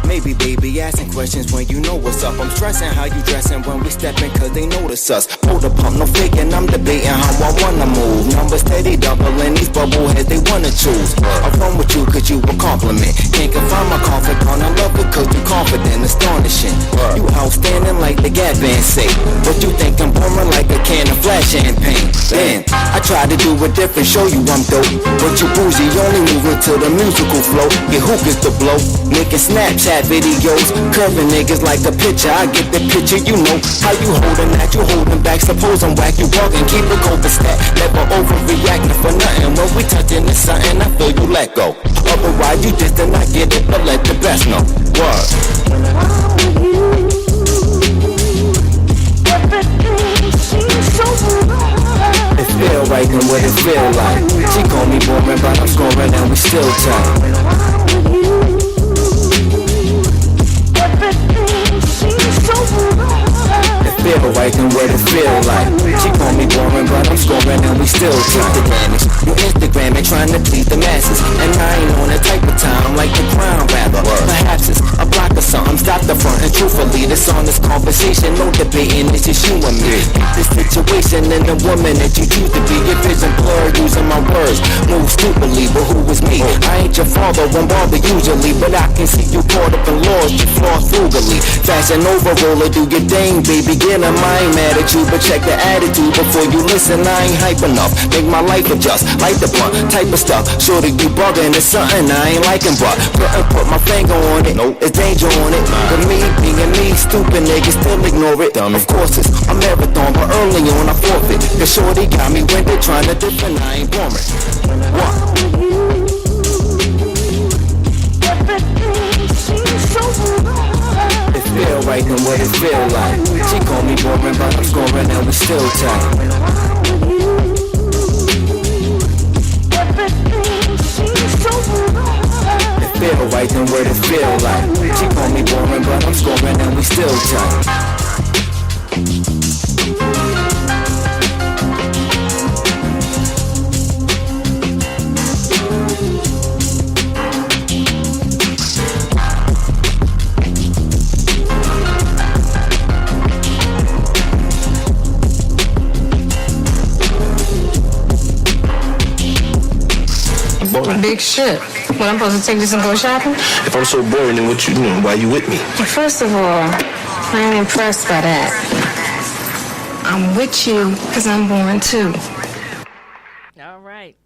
[SPEAKER 9] Maybe, baby, asking questions when you know what's up. I'm stressing how you dressing when we stepping, cause they notice us. Hold the pump, no faking, I'm debating how I wanna move. Numbers steady doubling, these bubble heads, they wanna choose. I'm wrong with you, cause you a compliment. Can't confirm my confidence, I love it cause you confident, astonishing. You outstanding like the Gap Band say. But you think I'm boring like a can of flash champagne. Damn, I tried to do it different, show you I'm dope. But you bougie, only moving to the musical flow. Your hook is the blow, making Snapchat videos. Curving niggas like a picture, I get the picture, you know. How you holding that, you holding back. Suppose I'm whack, you bugging, keep a cold stat. Never overreacting for nothing. When we touching it's something, I feel you let go. Otherwise you just did not get it, but let the best know. Word. It feel right and what it feel like. She call me boring, but I'm scoring and we still tight. It feel right and what it feel like. She call me boring, but I'm scoring and we still tight. You Instagram and trying to please the masses, and I ain't on that type of time like the crown rather. Perhaps it's a block or something. Stop the front and truthfully, this on this conversation, no debating. It's just you and me. This situation and the woman that you choose to be. Your vision blurred, using my words. Move stupidly, but who was me? I ain't your father, won't bother usually, but I can see you caught up in laws. You floss frugally. Fashion overroller, do your thing, baby. Get 'em, I ain't mad at you, but check the attitude before you listen. I ain't hype enough. Make my life adjust. Light the blunt, type of stuff. Sure that you bugging, it's something I ain't liking, but put my finger on it. No, it's danger on it. But me being me, stupid niggas still ignore it. Of course it's a marathon, but early on I forfeit. Cause shorty got me when they trying to different, I ain't boring. It feel right and what it feel like. She call me boring, but I'm scoring and we still tight. It feel right and what it feel like. She call me boring, but I'm scoring and we still tight.
[SPEAKER 7] Big shit. What, I'm supposed to take this and go shopping?
[SPEAKER 8] If I'm so boring, then what you doing? Why you with me?
[SPEAKER 7] First of all, I ain't impressed by that. I'm with you because I'm boring too.
[SPEAKER 3] All right.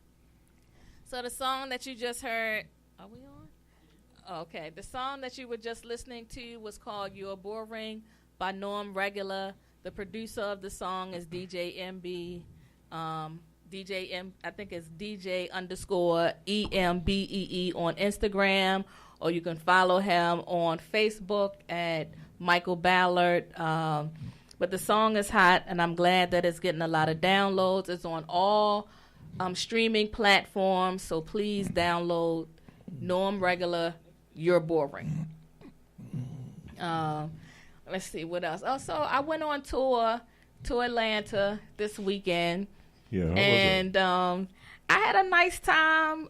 [SPEAKER 3] So the song that you just heard, are we on? Okay. The song that you were just listening to was called You're Boring by Norm Regular. The producer of the song is DJ MB. DJ M, I think it's DJ _ EMBEE on Instagram, or you can follow him on Facebook at Michael Ballard. But the song is hot, and I'm glad that it's getting a lot of downloads. It's on all streaming platforms, so please download Norm Regular, You're Boring. Let's see what else. Also, I went on tour to Atlanta this weekend.
[SPEAKER 2] Yeah, how
[SPEAKER 3] and
[SPEAKER 2] was it?
[SPEAKER 3] I had a nice time.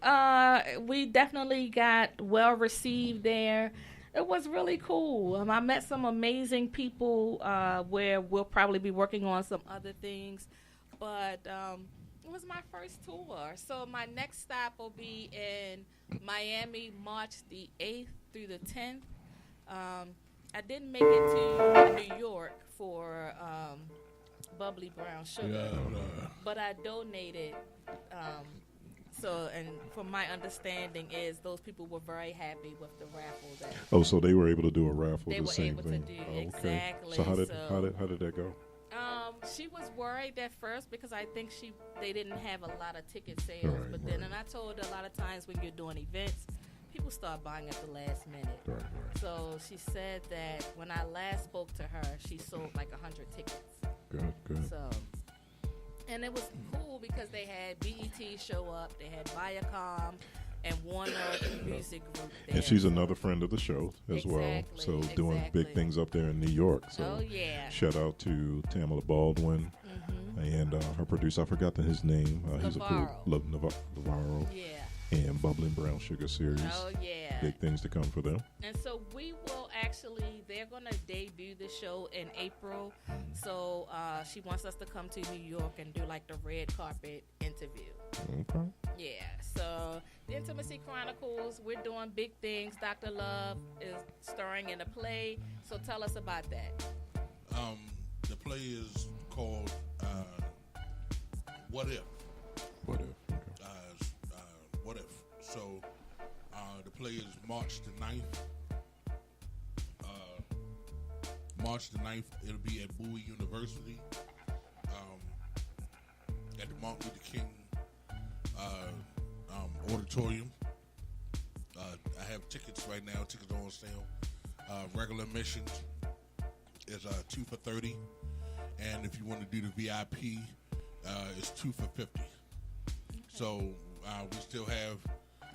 [SPEAKER 3] We definitely got well received there. It was really cool. I met some amazing people where we'll probably be working on some other things. But it was my first tour. So my next stop will be in Miami, March the 8th through the 10th. I didn't make it to New York for Bubbly Brown Sugar, but I donated. And from my understanding is those people were very happy with the raffle.
[SPEAKER 2] So they were able to do a raffle.
[SPEAKER 3] They
[SPEAKER 2] the
[SPEAKER 3] were
[SPEAKER 2] same
[SPEAKER 3] able
[SPEAKER 2] thing.
[SPEAKER 3] to do
[SPEAKER 2] Okay.
[SPEAKER 3] exactly.
[SPEAKER 2] So how did that go?
[SPEAKER 3] She was worried at first because I think they didn't have a lot of ticket sales.
[SPEAKER 2] Right,
[SPEAKER 3] but then, and I told her a lot of times when you're doing events, people start buying at the last minute.
[SPEAKER 2] Right.
[SPEAKER 3] So she said that when I last spoke to her, she sold like 100 tickets.
[SPEAKER 2] Good.
[SPEAKER 3] So, and it was cool because they had BET show up, they had Viacom and Warner Music Group there.
[SPEAKER 2] And she's another friend of the show as well. So doing big things up there in New York. So shout out to Tamala Baldwin and her producer. I forgot his name. He's a cool Navarro.
[SPEAKER 3] Yeah.
[SPEAKER 2] And Bubbling Brown Sugar series.
[SPEAKER 3] Oh, yeah.
[SPEAKER 2] Big things to come for them.
[SPEAKER 3] And so we will they're going to debut the show in April. So she wants us to come to New York and do like the red carpet interview.
[SPEAKER 2] Okay.
[SPEAKER 3] Yeah. So the Intimacy Chronicles, we're doing big things. Dr. Love is starring in a play. So tell us about that.
[SPEAKER 5] The play is called What If.
[SPEAKER 2] What If?
[SPEAKER 5] What If. So the play is March the 9th. March the 9th, it'll be at Bowie University at the Martin Luther King auditorium. I have tickets right now. Tickets are on sale. Regular admission is $2 for $30, and if you want to do the VIP, it's $2 for $50. So we still have.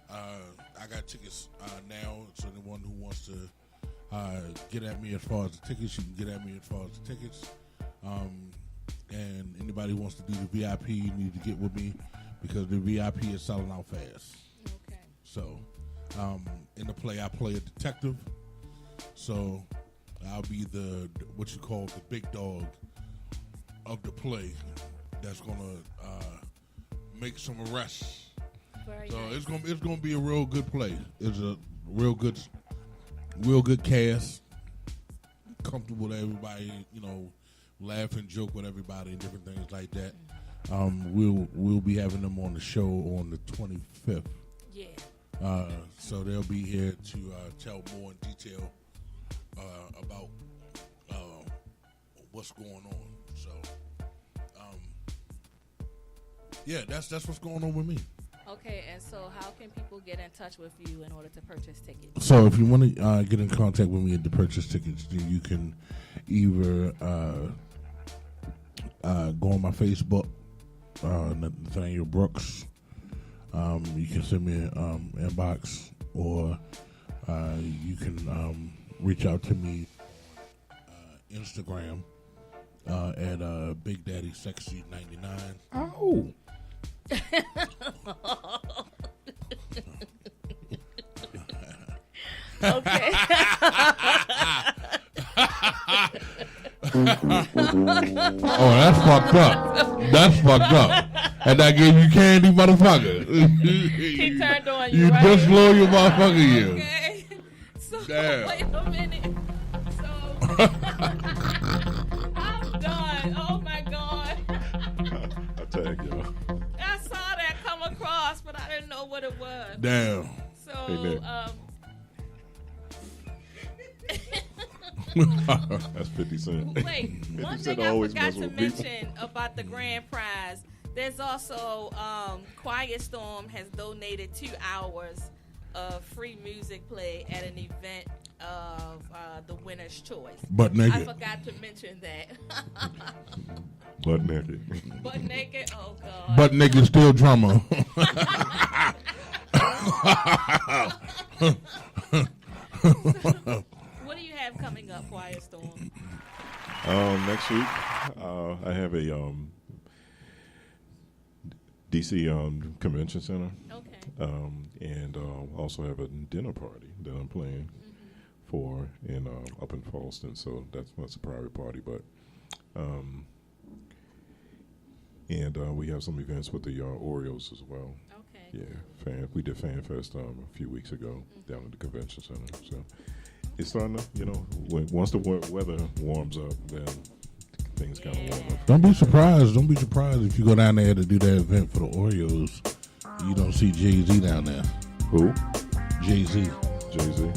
[SPEAKER 5] I got tickets now. So the one who wants to get at me as far as the tickets, you can get at me as far as the tickets. And anybody who wants to do the VIP, you need to get with me because the VIP is selling out fast.
[SPEAKER 3] Okay.
[SPEAKER 5] So in the play, I play a detective. So I'll be the what you call the big dog of the play that's gonna make some arrests.
[SPEAKER 3] Very
[SPEAKER 5] so
[SPEAKER 3] nice.
[SPEAKER 5] it's gonna be a real good play. It's a real good cast. Comfortable to everybody, laugh and joke with everybody and different things like that. We'll be having them on the show on the 25th.
[SPEAKER 3] Yeah.
[SPEAKER 5] So they'll be here to tell more in detail about what's going on. So, that's what's going on with me.
[SPEAKER 3] Okay, and so how can people get in touch with you in order to purchase tickets?
[SPEAKER 5] So if you want to get in contact with me to purchase tickets, then you can either go on my Facebook, Nathaniel Brooks. You can send me an inbox, or you can reach out to me Instagram at Big Daddy Sexy 99.
[SPEAKER 3] Oh. Okay.
[SPEAKER 5] Oh, that's fucked up. That's fucked up. And I gave you candy, motherfucker.
[SPEAKER 3] He turned on you,
[SPEAKER 5] You
[SPEAKER 3] right?
[SPEAKER 5] disloyal your motherfucker, you.
[SPEAKER 3] Okay. So,
[SPEAKER 5] Damn.
[SPEAKER 3] wait a minute. So, I'm done. Oh, my God.
[SPEAKER 2] I tag y'all.
[SPEAKER 3] I saw that come across, but I didn't know what it was.
[SPEAKER 5] Damn.
[SPEAKER 3] So,
[SPEAKER 2] That's 50 Cent.
[SPEAKER 3] Wait,
[SPEAKER 2] 50
[SPEAKER 3] one
[SPEAKER 2] Cent
[SPEAKER 3] thing I
[SPEAKER 2] always
[SPEAKER 3] forgot
[SPEAKER 2] mess
[SPEAKER 3] to
[SPEAKER 2] with people.
[SPEAKER 3] mention about the grand prize, there's also Quiet Storm has donated 2 hours of free music play at an event of the winner's choice.
[SPEAKER 5] Butt naked.
[SPEAKER 3] I forgot to mention that.
[SPEAKER 2] Butt naked.
[SPEAKER 3] Butt naked? Oh, God.
[SPEAKER 5] Butt naked still drummer.
[SPEAKER 3] What do you have coming up, Quiet Storm?
[SPEAKER 2] Next week, I have a DC Convention Center.
[SPEAKER 3] Okay.
[SPEAKER 2] And also have a dinner party that I'm playing for in up in Falston. So that's a private party, but and we have some events with the Orioles as well.
[SPEAKER 3] Okay.
[SPEAKER 2] Yeah, we did Fan Fest a few weeks ago down at the convention center. So it's starting to, once the weather warms up, then things kind of warm up.
[SPEAKER 5] Don't be surprised if you go down there to do that event for the Oreos, you don't see Jay-Z down there.
[SPEAKER 2] Who?
[SPEAKER 5] Jay-Z.
[SPEAKER 2] Jay-Z.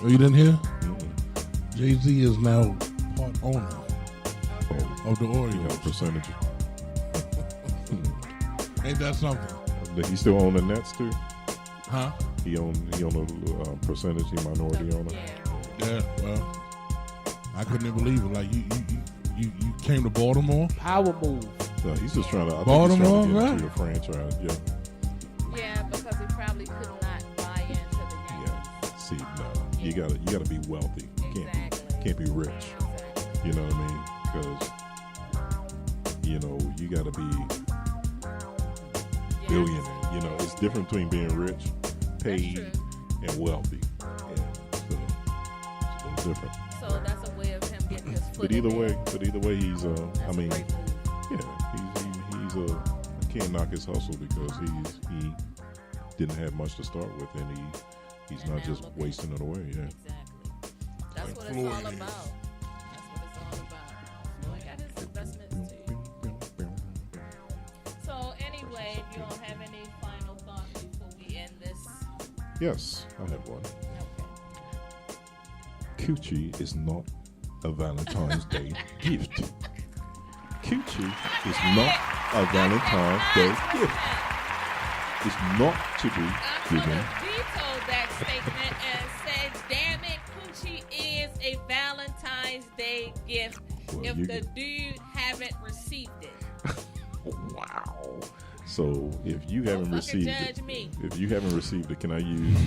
[SPEAKER 5] Oh, you didn't hear?
[SPEAKER 2] Mm-mm.
[SPEAKER 5] Jay-Z is now part owner of the Oreos.
[SPEAKER 2] Percentage.
[SPEAKER 5] Ain't that something?
[SPEAKER 2] He still own the Nets too?
[SPEAKER 5] Huh?
[SPEAKER 2] He own a percentage, he minority owner.
[SPEAKER 5] Yeah, well, I couldn't even believe it. Like you came to Baltimore?
[SPEAKER 4] Power move.
[SPEAKER 2] No, he's just trying to. I
[SPEAKER 5] Baltimore,
[SPEAKER 2] think he's trying to
[SPEAKER 5] right?
[SPEAKER 2] get into the franchise. Yeah.
[SPEAKER 3] Yeah, because he probably could not buy into the game.
[SPEAKER 2] Yeah. See, no, you gotta be wealthy. Can't be rich.
[SPEAKER 3] Exactly.
[SPEAKER 2] You know what I mean? Because you gotta be billionaire. It's different between being rich, paid, and wealthy. Yeah, so it's a little different.
[SPEAKER 3] So that's a way of him getting his foot
[SPEAKER 2] But
[SPEAKER 3] in
[SPEAKER 2] either
[SPEAKER 3] there.
[SPEAKER 2] way, he's
[SPEAKER 3] That's a great move.
[SPEAKER 2] he's I can't knock his hustle because he didn't have much to start with, and he's not just wasting it away. Yeah.
[SPEAKER 3] Exactly. That's what it's all about. That's what it's all about. So I got his investments too.
[SPEAKER 2] Yes, I have one. Coochie is not a Valentine's Day gift. Coochie is not a Valentine's Day gift. It's not to be given.
[SPEAKER 3] Veto that statement and said, damn it, Coochie is a Valentine's Day gift if the dude haven't received it.
[SPEAKER 2] Wow. So if you haven't received it, can I use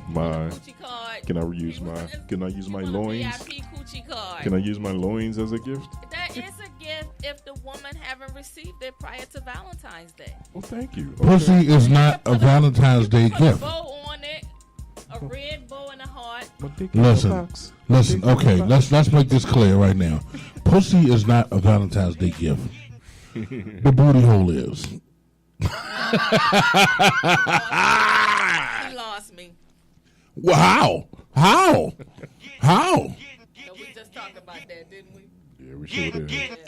[SPEAKER 2] my
[SPEAKER 3] Coochie card?
[SPEAKER 2] Can I use my loins?
[SPEAKER 3] VIP Coochie card.
[SPEAKER 2] Can I use my loins as a gift?
[SPEAKER 3] That is a gift if the woman haven't received it prior to Valentine's Day.
[SPEAKER 2] Well, thank you.
[SPEAKER 5] Pussy is not a Valentine's Day
[SPEAKER 3] Put
[SPEAKER 5] gift.
[SPEAKER 3] a bow on it, a red bow and a heart.
[SPEAKER 5] Listen. Okay, let's make this clear right now. Pussy is not a Valentine's Day gift. The booty hole is.
[SPEAKER 3] You lost me.
[SPEAKER 5] Wow. How?
[SPEAKER 3] So we just talked about that, didn't we?
[SPEAKER 2] Yeah, we sure did.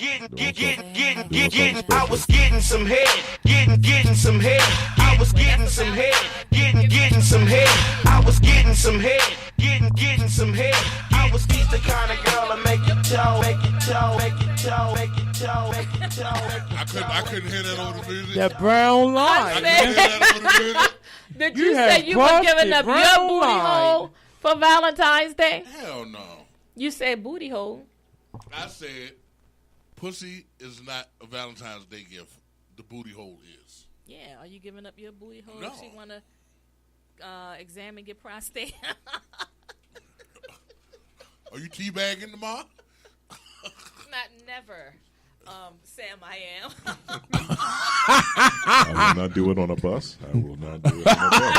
[SPEAKER 1] I was getting some head, getting some head. I was getting some head, getting some head. I was getting some head, getting some head. I was he's the kind of girl that make it toe, make it toe, make it toe, make it toe, make it toe.
[SPEAKER 6] I couldn't hear that on the music.
[SPEAKER 4] That brown line.
[SPEAKER 6] I couldn't hear that on the music.
[SPEAKER 3] Did you say you were giving up your booty hole for Valentine's Day?
[SPEAKER 6] Hell no.
[SPEAKER 3] You said booty hole.
[SPEAKER 6] I said pussy is not a Valentine's Day gift. The booty hole is.
[SPEAKER 3] Yeah, are you giving up your booty hole
[SPEAKER 6] No.
[SPEAKER 3] if she want to examine your prostate?
[SPEAKER 6] Are you teabagging tomorrow?
[SPEAKER 3] Not never. Sam, I am.
[SPEAKER 2] I will not do it on a bus. I will not do it on a bus.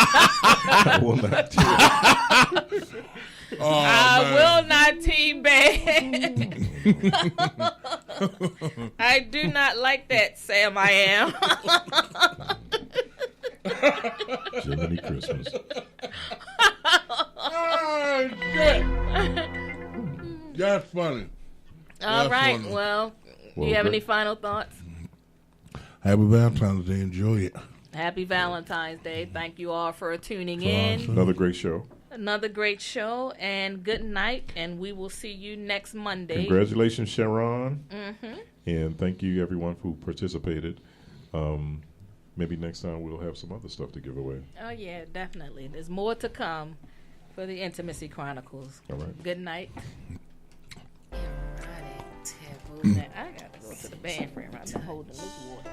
[SPEAKER 2] I will not do it.
[SPEAKER 3] I will not teabag. I do not like that, Sam, I am.
[SPEAKER 2] Jiminy Christmas.
[SPEAKER 5] Oh, shit. That's funny.
[SPEAKER 3] All right,
[SPEAKER 5] funny.
[SPEAKER 3] well, do you have any final thoughts?
[SPEAKER 5] Happy Valentine's Day. Enjoy it.
[SPEAKER 3] Happy Valentine's Day. Thank you all for tuning in.
[SPEAKER 2] Another great show.
[SPEAKER 3] Another great show, and good night, and we will see you next Monday.
[SPEAKER 2] Congratulations, Sharon. And thank you, everyone, who participated. Maybe next time we'll have some other stuff to give away.
[SPEAKER 3] Oh, yeah, definitely. There's more to come for the Intimacy Chronicles.
[SPEAKER 2] All right.
[SPEAKER 3] Good night. I got to go to the bathroom. I've been holding this water.